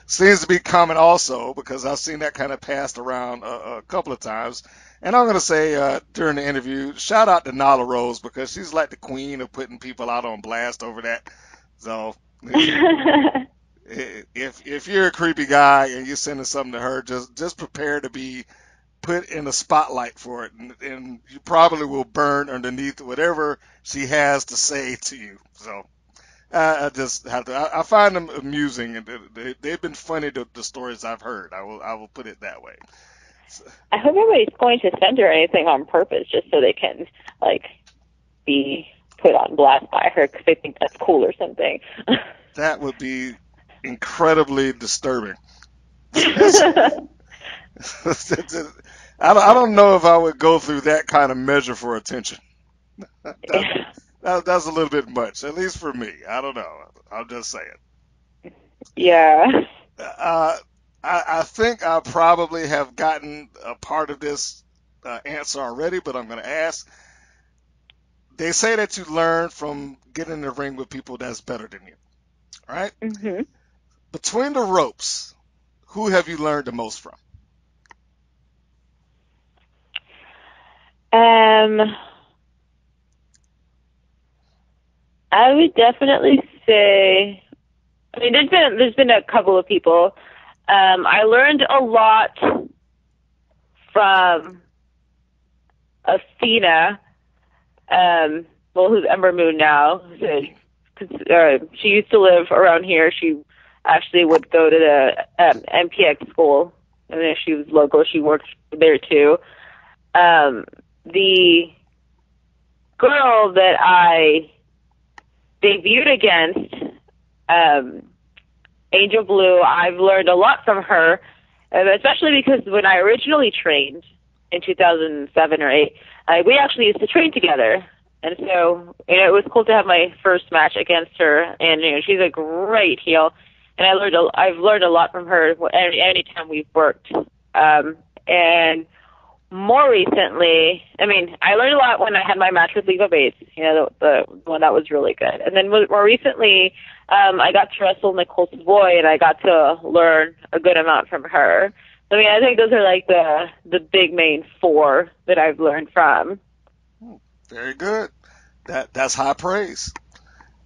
Speaker 4: seems to be common also, because I've seen that kind of passed around a couple of times. And I'm going to say during the interview, shout out to Nala Rose, because she's like the queen of putting people out on blast over that. So if you're a creepy guy and you're sending something to her, just prepare to be put in the spotlight for it, and you probably will burn underneath whatever she has to say to you. So I just have to. I find them amusing, and they've been funny. The stories I've heard. I will put it that way. So,
Speaker 6: I hope nobody's going to send her anything on purpose just so they can, like, be put on blast by her because they think that's cool or something.
Speaker 4: that would be incredibly disturbing. I don't know if I would go through that kind of measure for attention. That's a little bit much, at least for me. I don't know. I'm just saying.
Speaker 6: Yeah.
Speaker 4: I think I probably have gotten a part of this answer already, but I'm going to ask. They say that you learn from getting in the ring with people that's better than you, right?
Speaker 6: Mm-hmm.
Speaker 4: Between the ropes, who have you learned the most from?
Speaker 6: I would definitely say, I mean, there's been a couple of people. I learned a lot from Athena, who's Ember Moon now. She used to live around here. She actually would go to the MPX school, and if she was local, she worked there too. The girl that I debuted against, Angel Blue, I've learned a lot from her, especially because when I originally trained in 2007 or 8, we actually used to train together. And so, you know, it was cool to have my first match against her, and, you know, she's a great heel, and I've learned a lot from her any time we've worked. And more recently, I mean, I learned a lot when I had my match with Leva Bates, you know, the one that was really good. And then more recently, I got to wrestle Nicole Savoy, and I got to learn a good amount from her. So, I mean, I think those are like the big main four that I've learned from.
Speaker 4: Very good. That's high praise.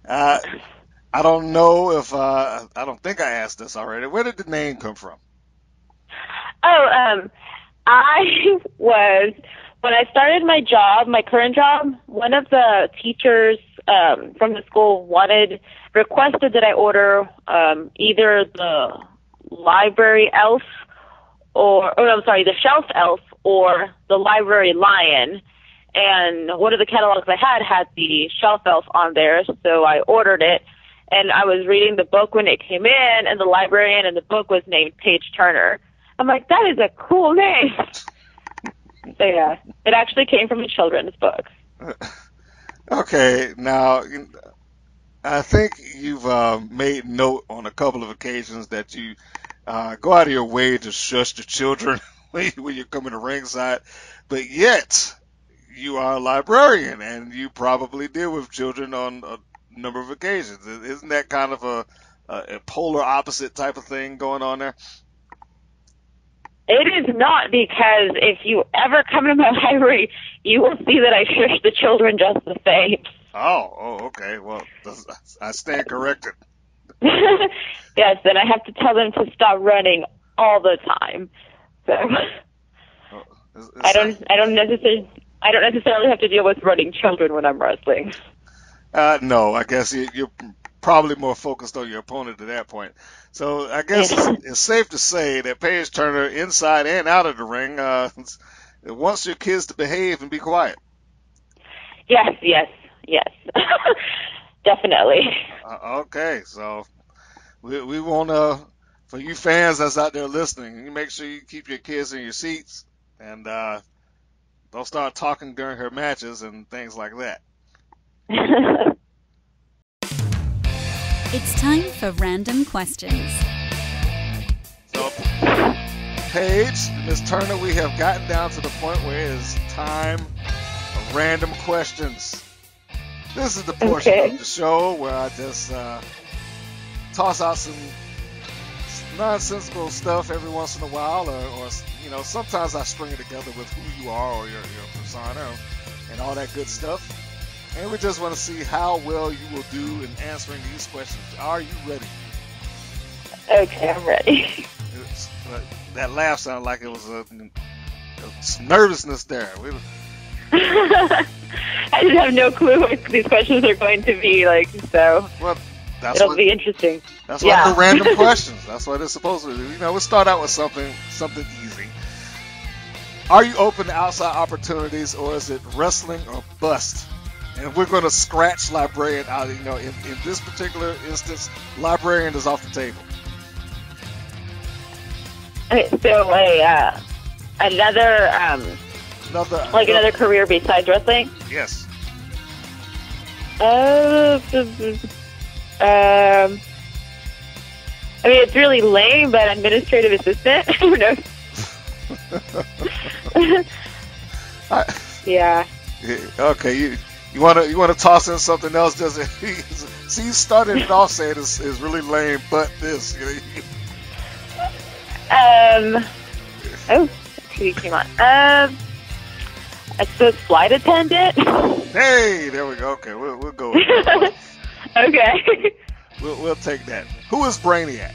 Speaker 4: I don't know if I don't think I asked this already. Where did the name come from?
Speaker 6: When I started my job, my current job, one of the teachers from the school requested that I order either the library elf the shelf elf or the library lion. And one of the catalogs I had the shelf elf on there, so I ordered it. And I was reading the book when it came in, and the librarian in the book was named Paige Turner. I'm like, that is a cool name. So, yeah, it actually came from a children's book.
Speaker 4: Okay, now, I think you've made note on a couple of occasions that you go out of your way to shush the children when you come in the ringside, but yet you are a librarian, and you probably deal with children on a number of occasions. Isn't that kind of a polar opposite type of thing going on there?
Speaker 6: It is not, because if you ever come to my library, you will see that I shush the children just the same.
Speaker 4: Oh, okay. Well, I stand corrected.
Speaker 6: Yes, then I have to tell them to stop running all the time. So I don't necessarily have to deal with running children when I'm wrestling.
Speaker 4: No, I guess you're probably more focused on your opponent at that point. So I guess it's safe to say that Paige Turner, inside and out of the ring, wants your kids to behave and be quiet.
Speaker 6: Yes. Definitely.
Speaker 4: Okay, so we want for you fans that's out there listening, you make sure you keep your kids in your seats and don't start talking during her matches and things like that.
Speaker 7: It's time for random questions.
Speaker 4: So, Paige, Miss Turner, we have gotten down to the point where it is time for random questions. This is the portion of the show where I just toss out some nonsensical stuff every once in a while, or you know, sometimes I string it together with who you are or your persona and all that good stuff. And we just want to see how well you will do in answering these questions. Are you ready?
Speaker 6: Okay, I'm ready.
Speaker 4: That laugh sounded like it was some nervousness there.
Speaker 6: I just have no clue what these questions are going to be like, so
Speaker 4: Well,
Speaker 6: it'll be interesting.
Speaker 4: That's why they're random questions. That's what it's supposed to do. You know, we'll start out with something easy. Are you open to outside opportunities, or is it wrestling or bust? And we're going to scratch Librarian out. You know, in this particular instance, Librarian is off the table.
Speaker 6: Okay, so another career besides wrestling?
Speaker 4: Yes.
Speaker 6: I mean, it's really lame, but administrative assistant? Who knows? Yeah.
Speaker 4: Okay, you want to toss in something else? Does it? See, you started it off saying is really lame, but this.
Speaker 6: Oh, TV came on. I suppose flight attendant.
Speaker 4: Hey, there we go. Okay, we'll go with that.
Speaker 6: Okay.
Speaker 4: We'll take that. Who is Brainiac?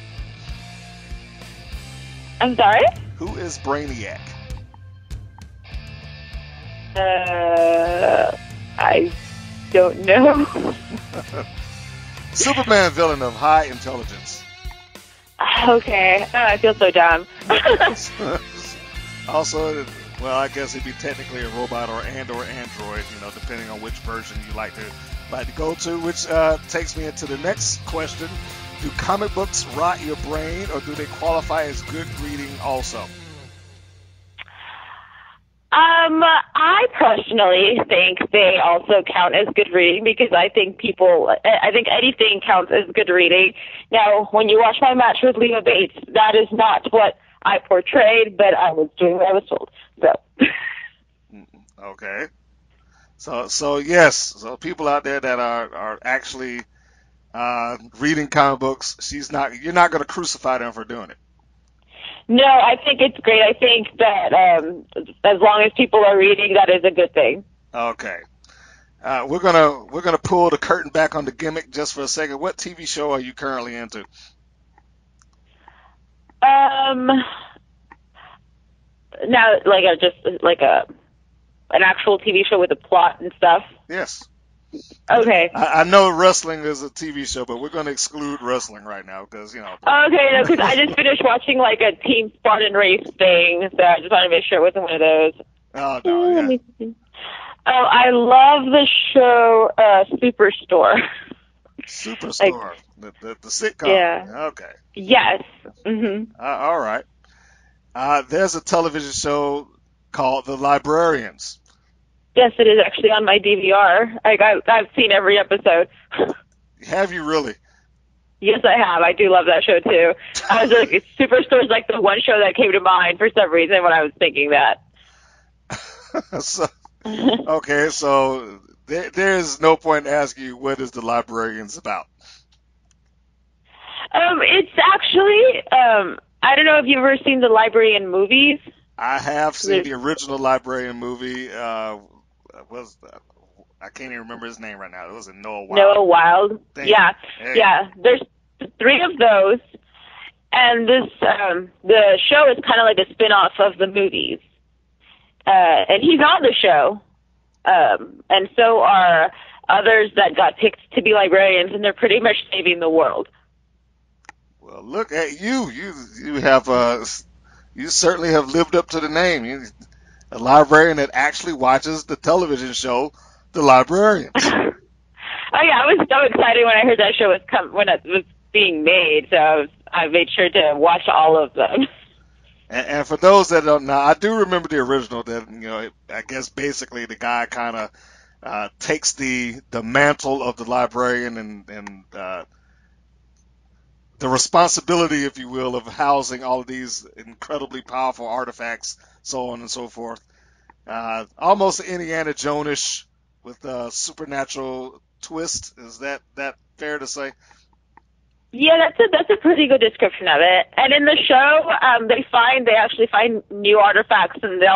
Speaker 6: I'm sorry?
Speaker 4: Who is Brainiac?
Speaker 6: I don't know.
Speaker 4: Superman villain of high intelligence.
Speaker 6: Okay. Oh, I feel so dumb.
Speaker 4: Also, well, I guess he'd be technically a robot or android, you know, depending on which version you like to go to, which takes me into the next question. Do comic books rot your brain, or do they qualify as good reading also?
Speaker 6: I personally think they also count as good reading, because I think anything counts as good reading. Now, when you watch my match with Leva Bates, that is not what I portrayed, but I was doing what I was told. So.
Speaker 4: Okay. So yes. So people out there that are actually reading comic books, you're not going to crucify them for doing it.
Speaker 6: No, I think it's great. I think that as long as people are reading, that is a good thing. Okay.
Speaker 4: We're gonna pull the curtain back on the gimmick just for a second. What TV show are you currently into?
Speaker 6: Now, an actual TV show with a plot and stuff.
Speaker 4: Yes.
Speaker 6: Okay.
Speaker 4: I know wrestling is a TV show, but we're going to exclude wrestling right now because, you know.
Speaker 6: Okay, no, because I just finished watching like a Team Spartan race thing, so I just wanted to make sure it wasn't one of those.
Speaker 4: Oh, no, yeah.
Speaker 6: Oh, I love the show Superstore.
Speaker 4: Superstore, the sitcom.
Speaker 6: Yeah.
Speaker 4: Okay.
Speaker 6: Yes. Mm-hmm.
Speaker 4: All right. There's a television show called The Librarians.
Speaker 6: Yes, it is actually on my DVR. I've seen every episode.
Speaker 4: Have you really?
Speaker 6: Yes, I have. I do love that show too. I was like, Superstore is like the one show that came to mind for some reason when I was thinking that.
Speaker 4: Okay, so there's no point in asking you what is The Librarians about.
Speaker 6: It's actually I don't know if you've ever seen the Librarian movies.
Speaker 4: I have seen the original Librarian movie. I can't even remember his name right now. It was Noah Wild.
Speaker 6: Noah Wild. Yeah.
Speaker 4: Hey.
Speaker 6: Yeah. There's 3 of those, and this the show is kind of like a spin-off of the movies. And he's on the show, and so are others that got picked to be librarians, and they're pretty much saving the world.
Speaker 4: Well, look at you. You have you certainly have lived up to the name. You're a librarian that actually watches the television show The Librarians.
Speaker 6: Oh yeah, I was so excited when I heard that show when it was being made. So I made sure to watch all of them.
Speaker 4: And for those that don't know, I do remember the original. That I guess basically the guy kind of takes the mantle of the librarian and the responsibility, if you will, of housing all of these incredibly powerful artifacts, so on and so forth. Almost Indiana Jones-ish with a supernatural twist. Is that fair to say?
Speaker 6: Yeah, that's a pretty good description of it. And in the show, they actually find new artifacts, and they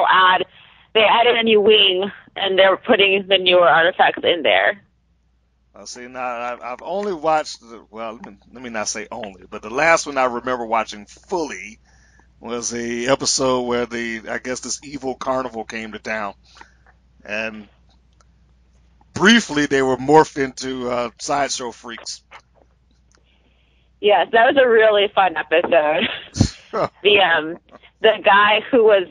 Speaker 6: added a new wing, and they're putting the newer artifacts in there.
Speaker 4: See, now I've only watched, well, let me not say only, but the last one I remember watching fully was the episode where I guess this evil carnival came to town. And briefly they were morphed into sideshow freaks.
Speaker 6: Yes, that was a really fun episode. The guy who was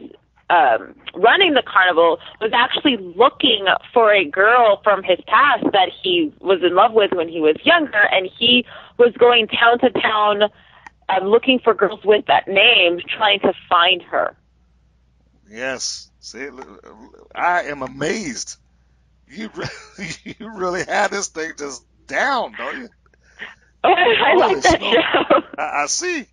Speaker 6: running the carnival was actually looking for a girl from his past that he was in love with when he was younger, and he was going town to town looking for girls with that name, trying to find her.
Speaker 4: Yes. See, I am amazed. You really had this thing just down, don't you?
Speaker 6: I like that show.
Speaker 4: I see.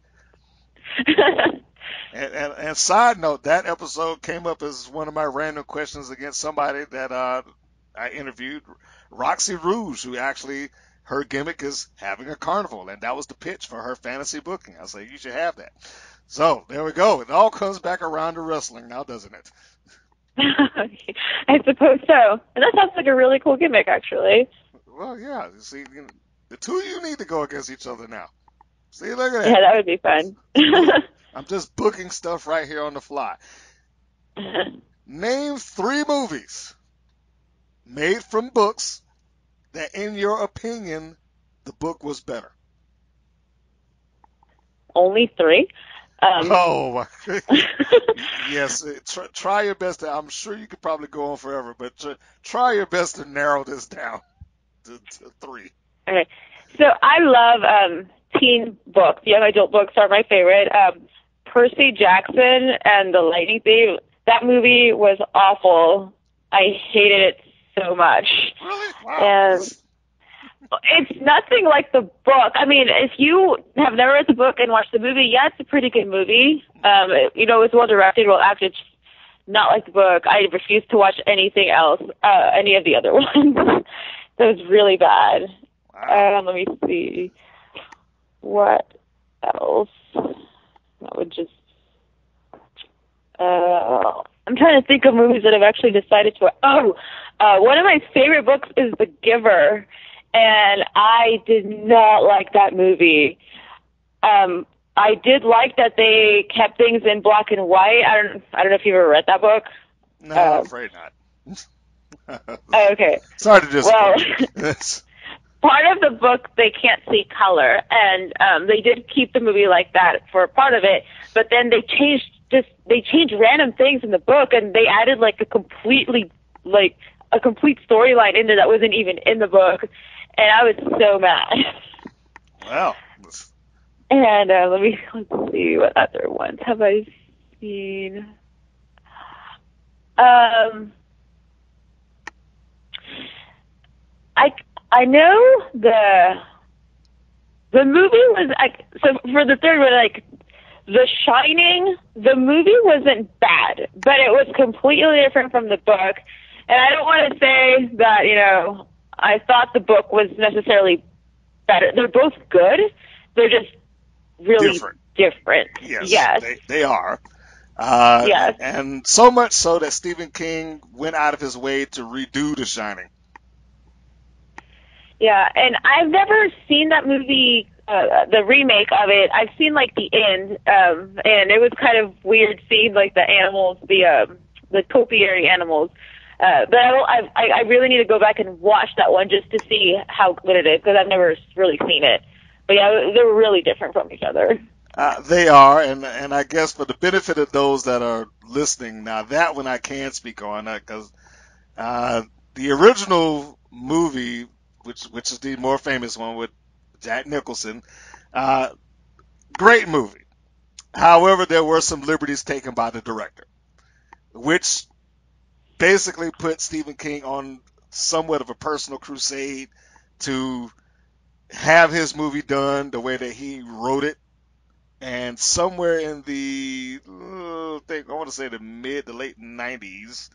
Speaker 4: And side note, that episode came up as one of my random questions against somebody that I interviewed, Roxy Rouge, who actually, her gimmick is having a carnival, and that was the pitch for her fantasy booking. I say, you should have that. So, there we go. It all comes back around to wrestling now, doesn't it?
Speaker 6: I suppose so. And that sounds like a really cool gimmick, actually.
Speaker 4: Well, yeah. See, the two of you need to go against each other now. See, look at that.
Speaker 6: Yeah, that would be fun.
Speaker 4: I'm just booking stuff right here on the fly. Name 3 movies made from books that, in your opinion, the book was better.
Speaker 6: Only 3?
Speaker 4: Oh, yes. Try your best. I'm sure you could probably go on forever, but try your best to narrow this down to 3.
Speaker 6: Okay. So I love teen books. Young adult books are my favorite. Percy Jackson and the Lightning Thief. That movie was awful. I hated it so much.
Speaker 4: Really? Wow.
Speaker 6: And it's nothing like the book. I mean, if you have never read the book and watched the movie, yeah, it's a pretty good movie. It's well directed, well acted. Not like the book. I refuse to watch anything else, any of the other ones. That was really bad.
Speaker 4: Wow.
Speaker 6: Let me see. What else? That would just... I'm trying to think of movies that I've actually decided to... one of my favorite books is The Giver, and I did not like that movie. I did like that they kept things in black and white. I don't know if you've ever read that book.
Speaker 4: No, I'm afraid not.
Speaker 6: Okay.
Speaker 4: Sorry to disappoint.
Speaker 6: Well, part of the book they can't see color, and they did keep the movie like that for part of it. But then they changed random things in the book, and they added a complete storyline in there that wasn't even in the book, and I was so mad.
Speaker 4: Wow.
Speaker 6: And let's see, what other ones have I seen? I know the movie was so for the third one, The Shining, the movie wasn't bad, but it was completely different from the book. And I don't want to say that, I thought the book was necessarily better. They're both good. They're just really different.
Speaker 4: Yes. They are.
Speaker 6: Yes.
Speaker 4: And so much so that Stephen King went out of his way to redo The Shining.
Speaker 6: Yeah, and I've never seen that movie, the remake of it. I've seen the end, and it was kind of weird seeing the animals, the topiary animals. But I really need to go back and watch that one just to see how good it is, because I've never really seen it. But yeah, they're really different from each other.
Speaker 4: They are, and I guess for the benefit of those that are listening, now that one I can speak on, because the original movie which is the more famous one with Jack Nicholson. Great movie. However, there were some liberties taken by the director, which basically put Stephen King on somewhat of a personal crusade to have his movie done the way that he wrote it. And somewhere in the, I want to say the mid to late 90s,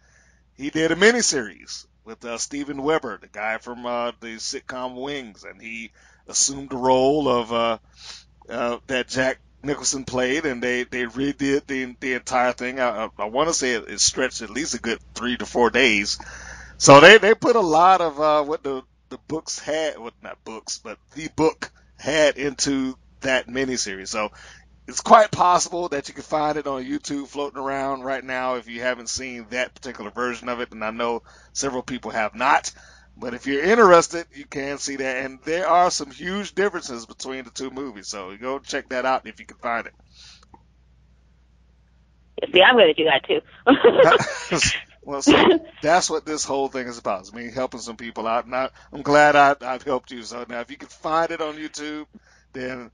Speaker 4: he did a miniseries with Steven Weber, the guy from the sitcom Wings, and he assumed the role of that Jack Nicholson played, and they redid the entire thing. I want to say it stretched at least a good 3 to 4 days. So they put a lot of what the books had, well, not books, but the book had into that miniseries. So it's quite possible that you can find it on YouTube floating around right now if you haven't seen that particular version of it, and I know several people have not. But if you're interested, you can see that, and there are some huge differences between the two movies, so go check that out if you can find it.
Speaker 6: See, I'm going to do that too.
Speaker 4: Well, so that's what this whole thing is about. I mean, helping some people out, and I'm glad I've helped you. So now, if you can find it on YouTube, then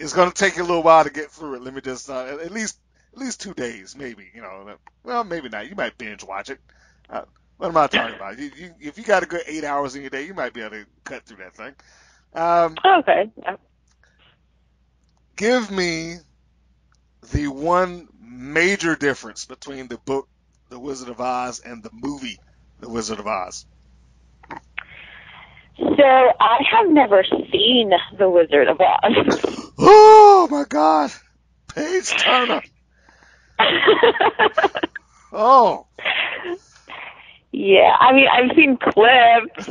Speaker 4: it's going to take you a little while to get through it. Let me just at least 2 days, maybe. Well, maybe not. You might binge watch it. What am I talking about? If you got a good 8 hours in your day, you might be able to cut through that thing.
Speaker 6: Okay. Yeah.
Speaker 4: Give me the one major difference between the book The Wizard of Oz and the movie The Wizard of Oz.
Speaker 6: So I have never seen The Wizard of Oz.
Speaker 4: Oh my God, Paige Turner. Oh.
Speaker 6: Yeah, I mean, I've seen clips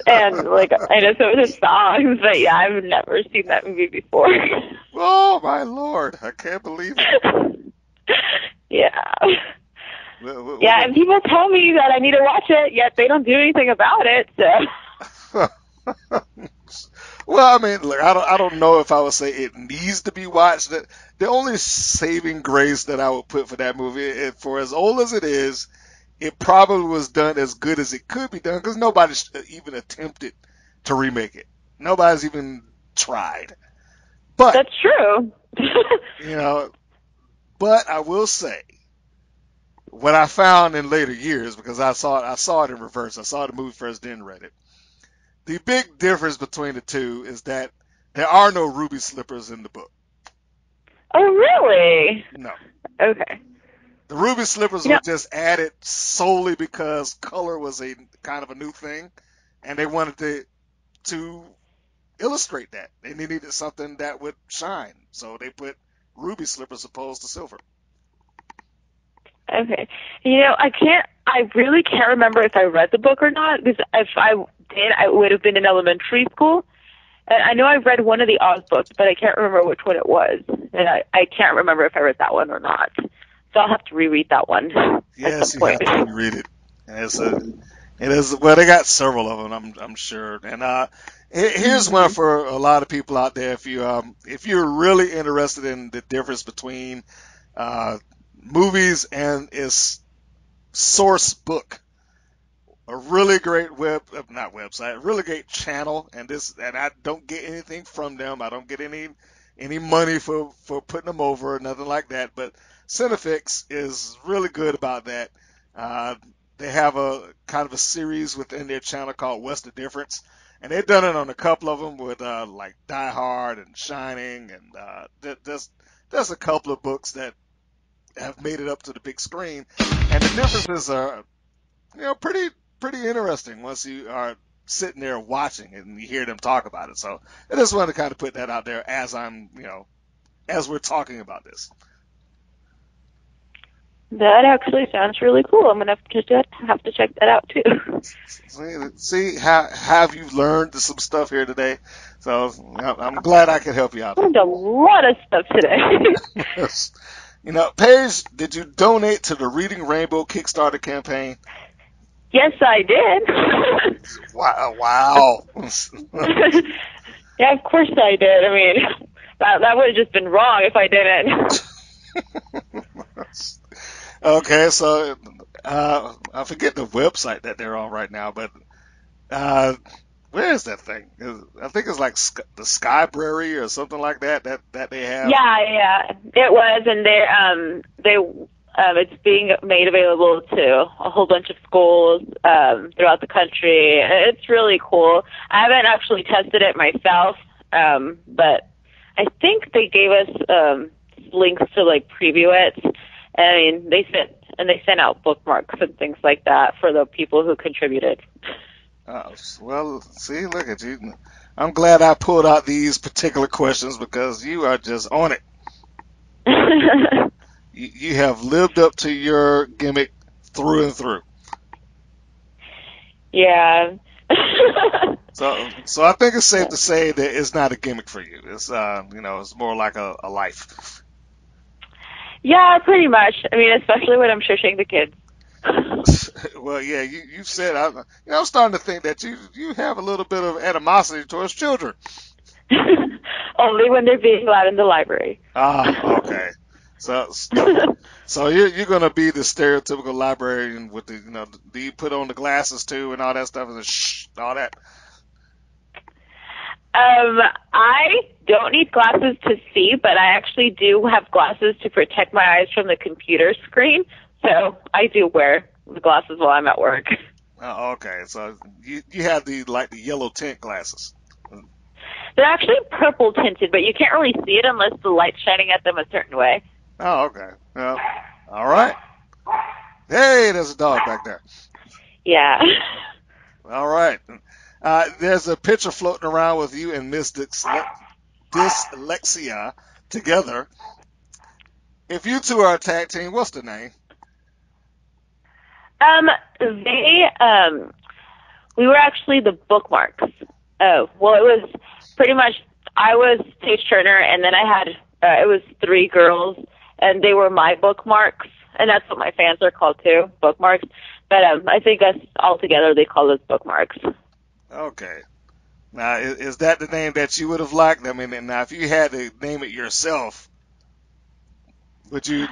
Speaker 6: and I know some of the songs, but yeah, I've never seen that movie before.
Speaker 4: Oh my Lord, I can't believe it.
Speaker 6: Yeah. Yeah, and people tell me that I need to watch it, yet they don't do anything about it. So.
Speaker 4: Well, I mean, look, I don't know if I would say it needs to be watched. The only saving grace that I would put for that movie, for as old as it is, it probably was done as good as it could be done because nobody's even attempted to remake it. Nobody's even tried. But
Speaker 6: that's true.
Speaker 4: But I will say, what I found in later years, because I saw it in reverse. I saw the movie first, then read it. The big difference between the two is that there are no ruby slippers in the book.
Speaker 6: Oh, really?
Speaker 4: No.
Speaker 6: Okay.
Speaker 4: The ruby slippers were just added solely because color was a kind of a new thing, and they wanted to illustrate that. And they needed something that would shine, so they put ruby slippers opposed to silver.
Speaker 6: Okay. I really can't remember if I read the book or not, because if I did, I would have been in elementary school. And I know I read one of the Oz books, but I can't remember which one it was. And I can't remember if I read that one or not. So I'll have to reread that one.
Speaker 4: Yes, you have to reread it. It is. Well, they got several of them, I'm sure. And here's one for a lot of people out there. If you're really interested in the difference between movies and its source book, a really great a really great channel, and I don't get anything from them. I don't get any money for putting them over or nothing like that. But Cinefix is really good about that. They have a kind of a series within their channel called What's the Difference, and they've done it on a couple of them with like Die Hard and Shining, and there's a couple of books that have made it up to the big screen, and the differences are pretty interesting once you are sitting there watching it and you hear them talk about it. So I just wanted to kind of put that out there as as we're talking about this.
Speaker 6: That actually sounds really cool. I'm gonna have to check that out too.
Speaker 4: See, have you learned some stuff here today? So I'm glad I could help you out.
Speaker 6: I learned a lot of stuff today.
Speaker 4: Paige, did you donate to the Reading Rainbow Kickstarter campaign?
Speaker 6: Yes, I did.
Speaker 4: Wow.
Speaker 6: Yeah, of course I did. I mean, that would have just been wrong if I didn't.
Speaker 4: Okay, so I forget the website that they're on right now, but Where is that thing? I think it's like the Skybrary or something like that they have.
Speaker 6: Yeah, it was, and it's being made available to a whole bunch of schools throughout the country. It's really cool. I haven't actually tested it myself, but I think they gave us links to like preview it. I mean, they sent out bookmarks and things like that for the people who contributed.
Speaker 4: Well, see, look at you. I'm glad I pulled out these particular questions because you are just on it. You have lived up to your gimmick through and through.
Speaker 6: Yeah.
Speaker 4: So I think it's safe to say that it's not a gimmick for you. It's it's more like a life.
Speaker 6: Yeah, pretty much. I mean, especially when I'm shushing the kids.
Speaker 4: Well, yeah, you said I'm starting to think that you have a little bit of animosity towards children.
Speaker 6: Only when they're being loud in the library.
Speaker 4: Ah, okay. So you're gonna be the stereotypical librarian with the do you put on the glasses too and all that stuff and shh all that?
Speaker 6: I don't need glasses to see, but I actually do have glasses to protect my eyes from the computer screen. So I do wear the glasses while I'm at work.
Speaker 4: Oh, okay. So you have the yellow tint glasses.
Speaker 6: They're actually purple tinted, but you can't really see it unless the light's shining at them a certain way.
Speaker 4: Oh, okay. Well, all right. Hey, there's a dog back there.
Speaker 6: Yeah.
Speaker 4: All right. There's a picture floating around with you and Miss Dyslexia together. If you two are a tag team, what's the name?
Speaker 6: We were actually the Bookmarks. Oh, well, it was pretty much, I was Paige Turner, and then I had, it was 3 girls, and they were my Bookmarks, and that's what my fans are called too, Bookmarks. But I think us all together, they call us Bookmarks.
Speaker 4: Okay. Now, is that the name that you would have liked? I mean, now if you had to name it yourself, would you?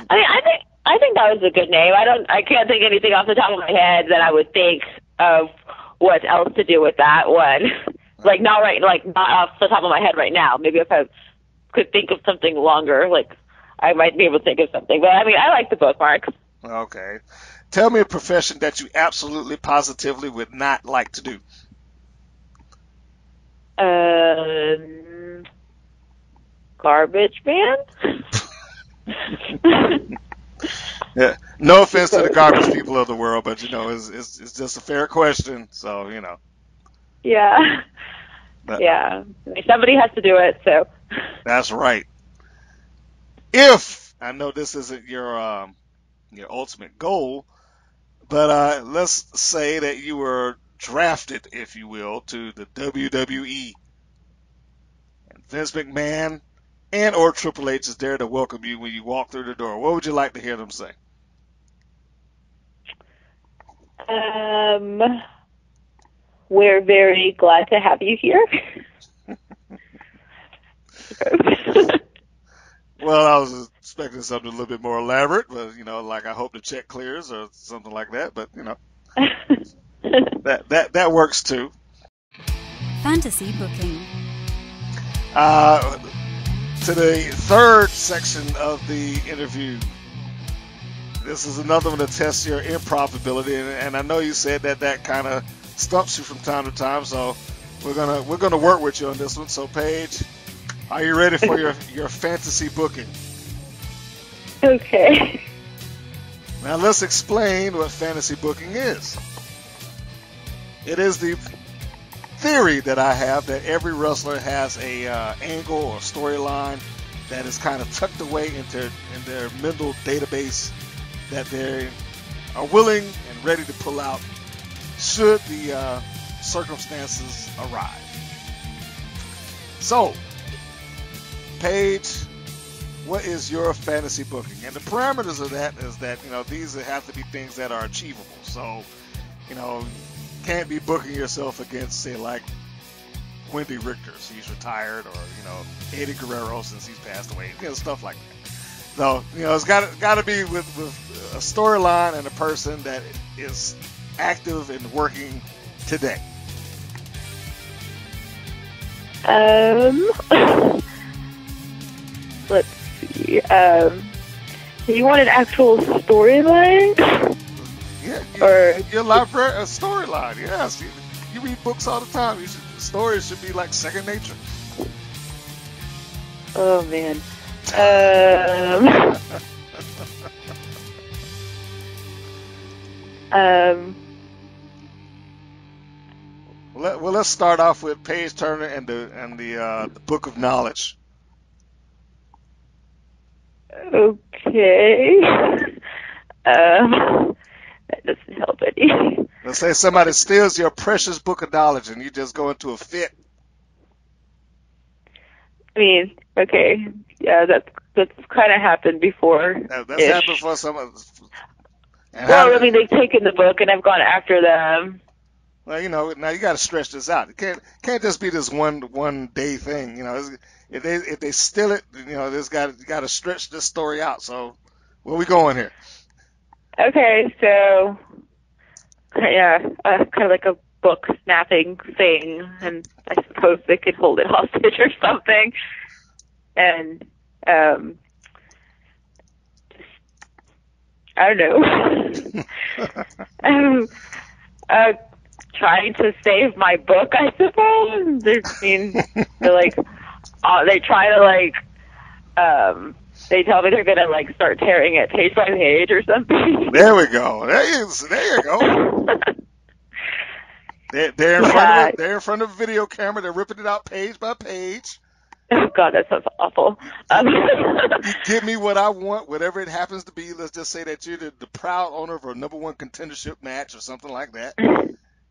Speaker 6: I think that was a good name. I can't think anything off the top of my head that I would think of what else to do with that one. Not off the top of my head right now. Maybe if I could think of something longer, I might be able to think of something. But I mean, I like the Bookmarks.
Speaker 4: Okay. Tell me a profession that you absolutely positively would not like to do.
Speaker 6: Garbage man?
Speaker 4: Yeah. No offense to the garbage people of the world, but it's just a fair question. So
Speaker 6: Yeah. Yeah. I mean, somebody has to do it. So.
Speaker 4: That's right. If I know this isn't your ultimate goal, but let's say that you were drafted, if you will, to the WWE, and Vince McMahon and or Triple H is there to welcome you when you walk through the door. What would you like to hear them say?
Speaker 6: We're very glad to have you here.
Speaker 4: Well, I was expecting something a little bit more elaborate, but I hope the check clears or something like that. But that works too.
Speaker 7: Fantasy booking.
Speaker 4: To the third section of the interview. This is another one to test your improv ability, and I know you said that kind of stumps you from time to time, so we're gonna work with you on this one. So Paige, are you ready for your fantasy booking?
Speaker 6: Okay.
Speaker 4: Now let's explain what fantasy booking is. It is the theory that I have that every wrestler has a angle or storyline that is kind of tucked away in their mental database that they are willing and ready to pull out should the circumstances arrive. So, Paige, what is your fantasy booking? And the parameters of that is that these have to be things that are achievable. So, can't be booking yourself against, say, like Wendy Richter, she's retired, or Eddie Guerrero since he's passed away, stuff like that. So it's got to be with a storyline and a person that is active and working today.
Speaker 6: Let's see. You want an actual storyline?
Speaker 4: Yeah, your library, a storyline. Yes, you read books all the time. Stories should be like second nature.
Speaker 6: Oh man.
Speaker 4: Well, let's start off with Paige Turner and the Book of Knowledge.
Speaker 6: Okay. That doesn't help any.
Speaker 4: Let's say somebody steals your precious Book of Knowledge and you just go into a fit.
Speaker 6: I mean, okay, yeah, that's kind of happened before.
Speaker 4: That's happened for some of us.
Speaker 6: Well, I mean, they've taken the book and I've gone after them.
Speaker 4: Well, now you got to stretch this out. It can't just be this one day thing. If they steal it, you got to stretch this story out. So, where we going here?
Speaker 6: Okay, so yeah, kind of like a book snapping thing, and I suppose they could hold it hostage or something, and I don't know. Trying to save my book, I suppose. They try to they tell me they're gonna start tearing it page by page or something.
Speaker 4: There we go. There you go. They're in front of a video camera. They're ripping it out page by page.
Speaker 6: Oh God, that sounds awful.
Speaker 4: You give me what I want, whatever it happens to be. Let's just say that you're the proud owner of a #1 contendership match or something like that.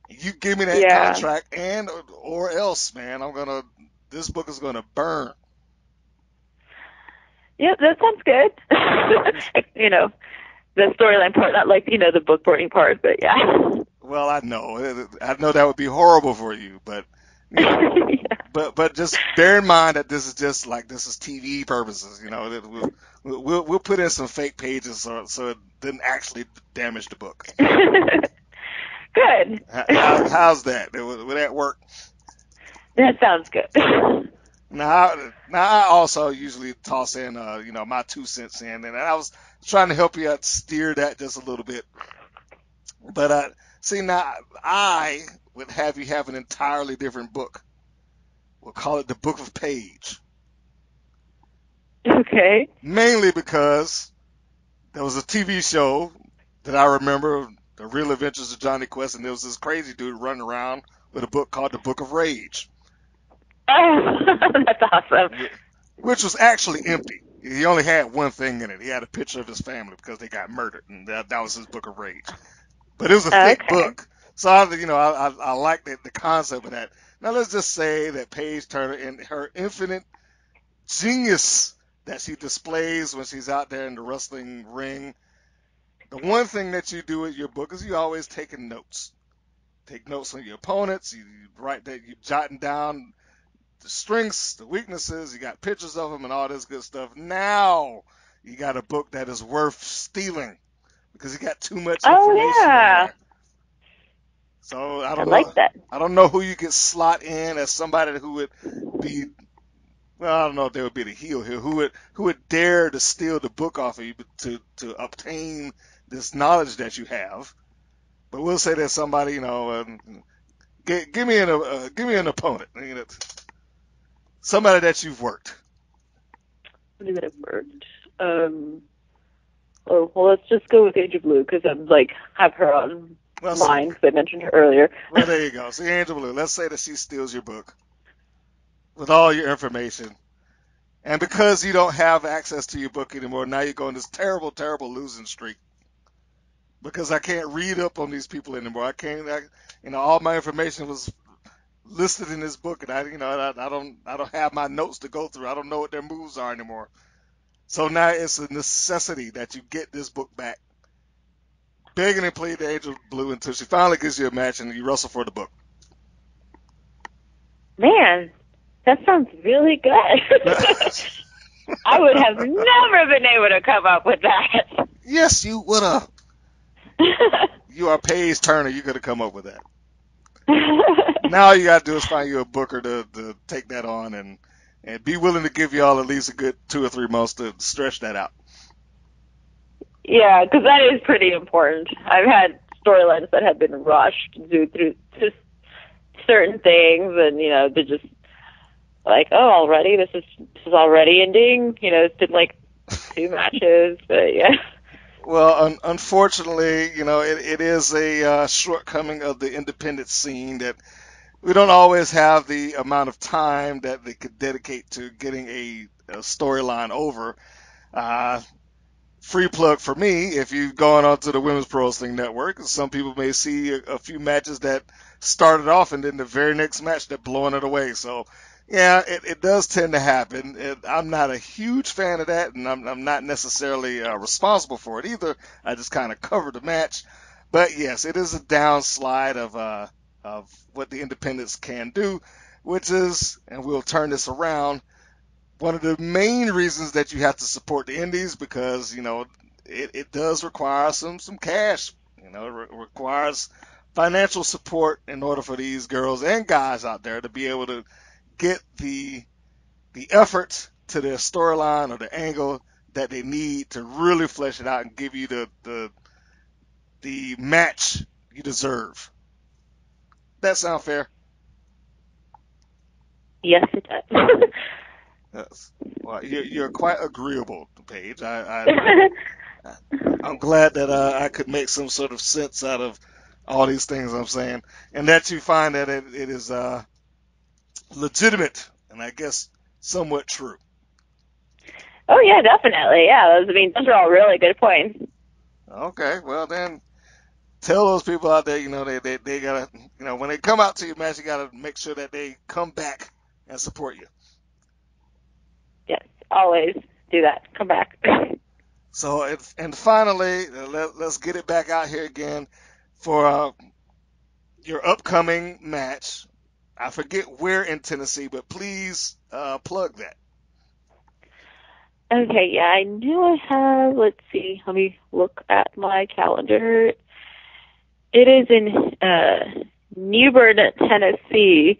Speaker 4: You give me that contract, or else, man, this book is gonna burn.
Speaker 6: Yep, that sounds good. The storyline part, not the book burning part, but yeah.
Speaker 4: Well, I know that would be horrible for you, but but just bear in mind that this is just this is TV purposes. We'll put in some fake pages so it didn't actually damage the book.
Speaker 6: Good.
Speaker 4: How's that? Would that work?
Speaker 6: That sounds good.
Speaker 4: Now I also usually toss in my 2 cents in, and I was trying to help you out, steer that just a little bit. But see, now I would have you have an entirely different book. We'll call it the Book of Paige.
Speaker 6: Okay.
Speaker 4: Mainly because there was a TV show that I remember, The Real Adventures of Johnny Quest, and there was this crazy dude running around with a book called the Book of Rage.
Speaker 6: Oh, that's awesome.
Speaker 4: Which was actually empty. He only had one thing in it. He had a picture of his family because they got murdered, and that was his Book of Rage. But it was a thick book. So, I like the concept of that. Now, let's just say that Paige Turner, in her infinite genius that she displays when she's out there in the wrestling ring, the one thing that you do with your book is you always taking notes. Take notes on your opponents. You write that, you jotting down the strengths, the weaknesses. You got pictures of them and all this good stuff. Now you got a book that is worth stealing because you got too much information in there. So I like that. I don't know who you could slot in as somebody who would be. Well, I don't know if they would be the heel here. Who would dare to steal the book off of you to obtain this knowledge that you have? But we'll say that somebody, give me an opponent. Somebody that you've worked.
Speaker 6: Somebody that I've worked. Let's just go with Angel Blue because I'm have her on mine because I mentioned her earlier.
Speaker 4: Well, there you go. See, Angel Blue. Let's say that she steals your book with all your information, and because you don't have access to your book anymore, now you're going this terrible, terrible losing streak. Because I can't read up on these people anymore. All my information was listed in this book, and I don't have my notes to go through. I don't know what their moves are anymore. So now it's a necessity that you get this book back. Begging and pleading to Angel Blue until she finally gives you a match and you wrestle for the book.
Speaker 6: Man, that sounds really good. I would have never been able to come up with that.
Speaker 4: Yes, you would have. You are Paige Turner. You could have come up with that. Now all you got to do is find you a booker to take that on and be willing to give y'all at least a good 2 or 3 months to stretch that out.
Speaker 6: Yeah, because that is pretty important. I've had storylines that have been rushed through just certain things, and they're just like, oh, already this is already ending. It's been like 2 matches, but yeah.
Speaker 4: Well, unfortunately, it is a shortcoming of the independent scene that we don't always have the amount of time that they could dedicate to getting a storyline over. Free plug for me, if you've gone onto the Women's Pro Wrestling Network, some people may see a few matches that started off and then the very next match they're blowing it away. So, yeah, it does tend to happen. I'm not a huge fan of that, and I'm not necessarily responsible for it either. I just kind of cover the match. But, yes, it is a downslide of what the independents can do, which is, and we'll turn this around, one of the main reasons that you have to support the indies, because it does require some cash. It requires financial support in order for these girls and guys out there to be able to get the effort to their storyline or the angle that they need to really flesh it out and give you the match you deserve. That sound fair?
Speaker 6: Yes, it does.
Speaker 4: Yes. Well, you're quite agreeable, Paige. I'm glad that I could make some sort of sense out of all these things I'm saying, and that you find that it is legitimate and I guess somewhat true.
Speaker 6: Oh yeah, definitely. Yeah, those are all really good points.
Speaker 4: Okay, well then, tell those people out there, they gotta, when they come out to your match, you gotta make sure that they come back and support you.
Speaker 6: Yes, always do that. Come back.
Speaker 4: So, and finally, let's get it back out here again for your upcoming match. I forget where in Tennessee, but please plug that.
Speaker 6: Okay, yeah, I knew I have, let's see, let me look at my calendar. It is in New Bern, Tennessee,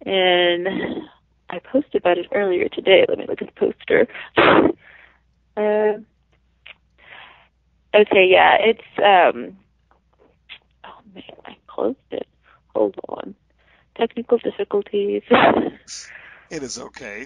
Speaker 6: and I posted about it earlier today. Let me look at the poster. Okay, yeah, it's, oh man, I closed it. Hold on. Technical difficulties.
Speaker 4: It is okay.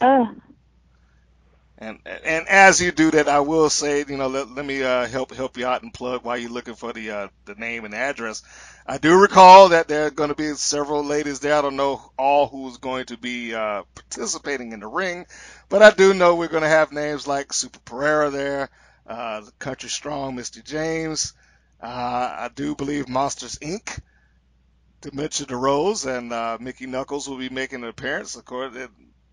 Speaker 4: And as you do that, I will say, let me help you out and plug while you're looking for the name and the address. I do recall that there are going to be several ladies there. I don't know all who's going to be participating in the ring, but I do know we're going to have names like Super Pereira there, Country Strong Misty James. I do believe Monsters Inc., Dementia DeRose, and Mickey Knuckles will be making an appearance. Of course,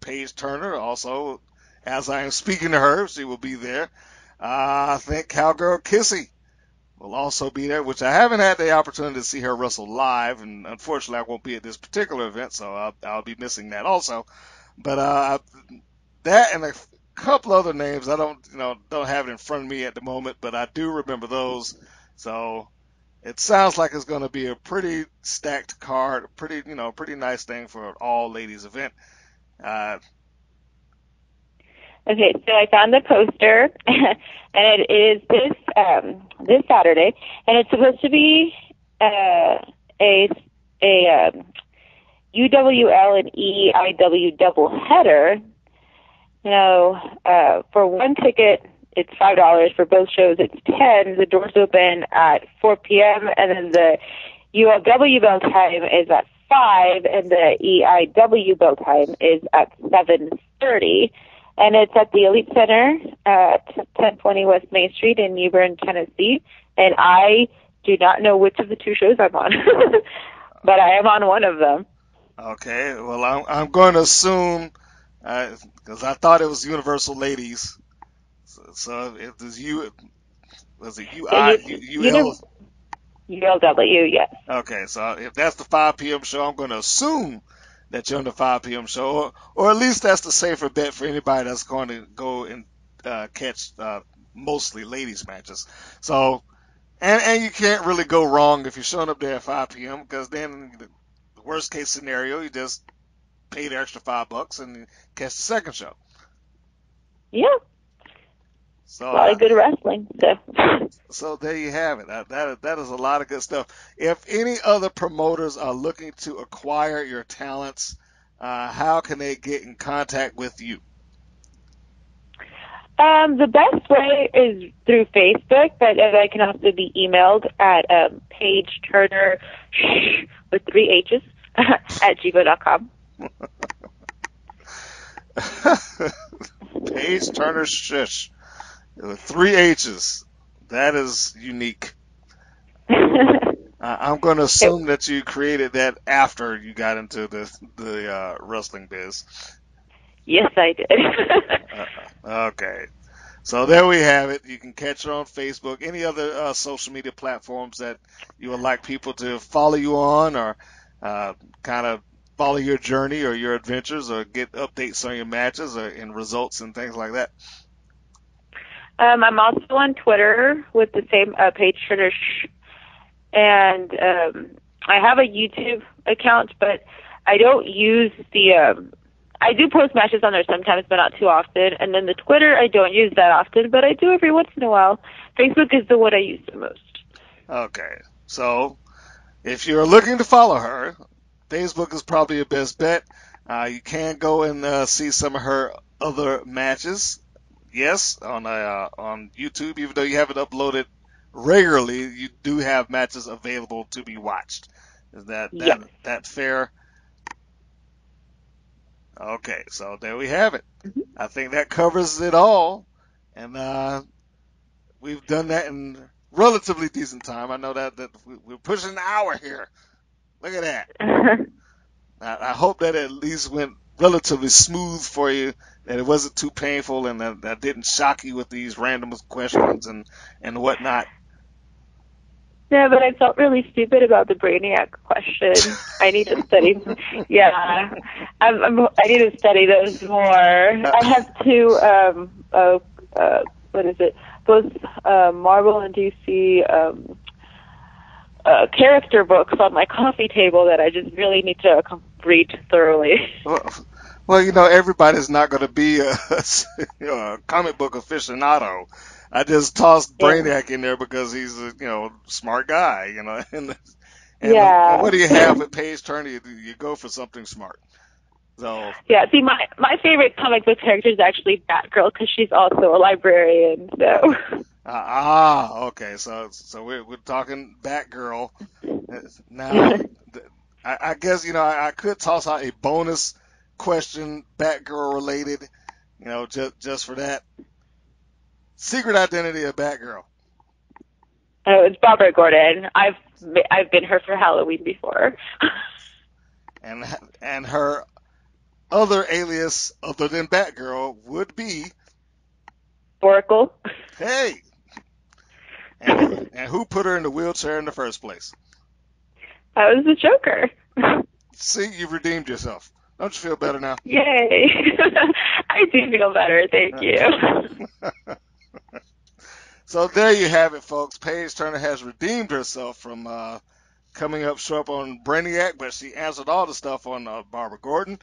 Speaker 4: Paige Turner also. As I am speaking to her, she will be there. I think Cowgirl Kissy will also be there, which I haven't had the opportunity to see her wrestle live, and unfortunately I won't be at this particular event, so I'll be missing that also. But that and a couple other names, I don't have it in front of me at the moment, but I do remember those. So it sounds like it's going to be a pretty stacked card, pretty nice thing for an all ladies event.
Speaker 6: Okay, so I found the poster, and it is this Saturday, and it's supposed to be a UWL and EIW doubleheader. For one ticket, it's $5. For both shows, it's $10. The doors open at 4 p.m., and then the ULW bell time is at 5, and the EIW bell time is at 7:30. And it's at the Elite Center at 1020 West Main Street in New Bern, Tennessee. And I do not know which of the 2 shows I'm on, but I am on one of them.
Speaker 4: Okay, well, I'm going to assume, because I thought it was Universal Ladies. So if there's was it
Speaker 6: ULW, yes.
Speaker 4: Okay, so if that's the 5 p.m. show, I'm going to assume that you're on the 5 p.m. show, or at least that's the safer bet for anybody that's going to go and catch mostly ladies matches. So, and you can't really go wrong if you're showing up there at 5 p.m. because then worst case scenario, you just pay the extra $5 and catch the second show.
Speaker 6: Yeah.
Speaker 4: So,
Speaker 6: a lot of good wrestling.
Speaker 4: So there you have it. That is a lot of good stuff. If any other promoters are looking to acquire your talents, how can they get in contact with you?
Speaker 6: The best way is through Facebook, but I can also be emailed at Paige Turner with 3 H's at gmail.com.
Speaker 4: Paige Turner Shush with 3 H's. That is unique. I'm going to assume that you created that after you got into the wrestling biz.
Speaker 6: Yes, I did.
Speaker 4: Okay. So there we have it. You can catch her on Facebook. Any other social media platforms that you would like people to follow you on, or kind of follow your journey or your adventures, or get updates on your matches or in results and things like that?
Speaker 6: I'm also on Twitter with the same Paige Turner, and I have a YouTube account, but I don't use the. I do post matches on there sometimes, but not too often. And then the Twitter, I don't use that often, but I do every once in a while. Facebook is the one I use the most.
Speaker 4: Okay, so if you're looking to follow her, Facebook is probably your best bet. You can go and see some of her other matches. Yes, on YouTube, even though you haven't uploaded regularly, you do have matches available to be watched. Is that fair? Okay, so there we have it.
Speaker 6: Mm-hmm.
Speaker 4: I think that covers it all, and we've done that in relatively decent time. I know that we're pushing an hour here. Look at that. I hope that at least went relatively smooth for you, that it wasn't too painful, and that didn't shock you with these random questions and whatnot.
Speaker 6: Yeah, but I felt really stupid about the Brainiac question. I need to study. Yeah, I need to study those more. I have 2, what is it? Both Marvel and DC character books on my coffee table that I just really need to read thoroughly.
Speaker 4: Well, everybody's not going to be a comic book aficionado. I just tossed Brainiac in there because he's a smart guy, and what do you have with Paige Turner? You go for something smart. So
Speaker 6: yeah, see, my favorite comic book character is actually Batgirl because she's also a librarian. So
Speaker 4: okay, so we're talking Batgirl now. I guess I could toss out a bonus question, Batgirl related, just for that. Secret identity of Batgirl.
Speaker 6: Oh, it's Barbara Gordon. I've been her for Halloween before.
Speaker 4: and her other alias other than Batgirl would be
Speaker 6: Oracle.
Speaker 4: Hey. And who put her in the wheelchair in the first place?
Speaker 6: That was the Joker.
Speaker 4: See, you've redeemed yourself. Don't you feel better now?
Speaker 6: Yay. I do feel better, thank you.
Speaker 4: So there you have it, folks. Paige Turner has redeemed herself from coming up short on Brainiac, but she answered all the stuff on Barbara Gordon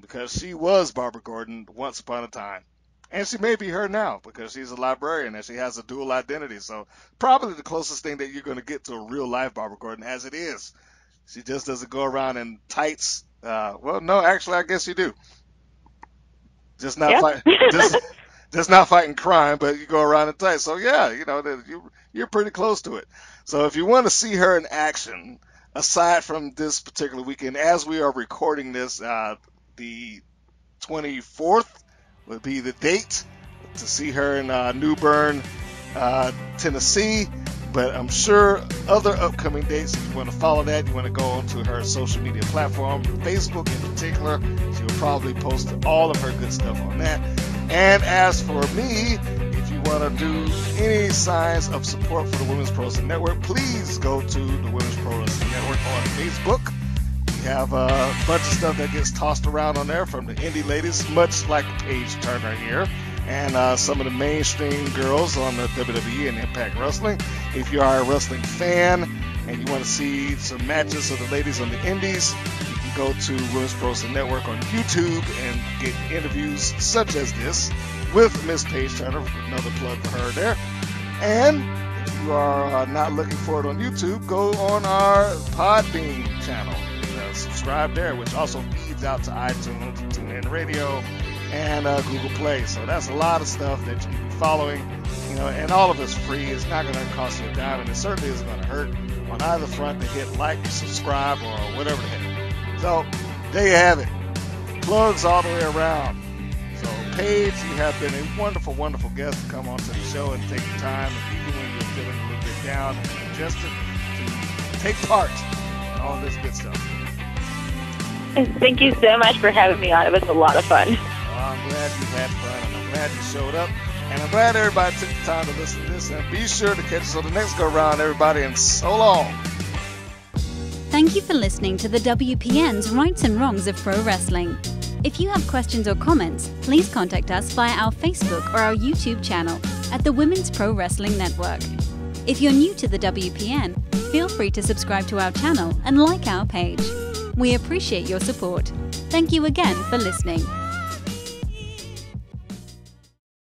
Speaker 4: because she was Barbara Gordon once upon a time. And she may be her now because she's a librarian and she has a dual identity. So probably the closest thing that you're going to get to a real-life Barbara Gordon as it is. She just doesn't go around in tights. Well, no, actually, I guess you do. Just not just not fighting crime, but you go around in tights. So yeah, you're pretty close to it. So if you want to see her in action, aside from this particular weekend, as we are recording this, the 24th would be the date to see her in New Bern, Tennessee. But I'm sure other upcoming dates, if you want to follow that, you want to go onto her social media platform, Facebook in particular. She will probably post all of her good stuff on that. And as for me, if you want to do any signs of support for the Women's Pro Wrestling Network, please go to the Women's Pro Wrestling Network on Facebook. We have a bunch of stuff that gets tossed around on there from the indie ladies, much like Paige Turner here, and some of the mainstream girls on the WWE and Impact Wrestling. If you are a wrestling fan and you want to see some matches of the ladies on the indies, you can go to Women's Pro Wrestling Network on YouTube and get interviews such as this with Miss Paige Turner. Another plug for her there. And if you are not looking for it on YouTube, go on our Podbean channel. Subscribe there, which also feeds out to iTunes, TuneIn Radio, and Google Play. So that's a lot of stuff that you can be following, and all of it's free. It's not going to cost you a dime, and it certainly isn't going to hurt on either front to hit like, subscribe, or whatever the heck. So there you have it. Plugs all the way around. So Paige, you have been a wonderful, wonderful guest to come onto the show and take the time, and even when you're feeling a little bit down and congested, to take part in all this good stuff.
Speaker 6: Thank you so much for having me on. It was a lot of fun.
Speaker 4: I'm glad you had fun, and I'm glad you showed up, and I'm glad everybody took the time to listen to this, and be sure to catch us on the next go-round, everybody, and so long.
Speaker 7: Thank you for listening to the WPN's Rights and Wrongs of Pro Wrestling. If you have questions or comments, please contact us via our Facebook or our YouTube channel at the Women's Pro Wrestling Network. If you're new to the WPN, feel free to subscribe to our channel and like our page. We appreciate your support. Thank you again for listening.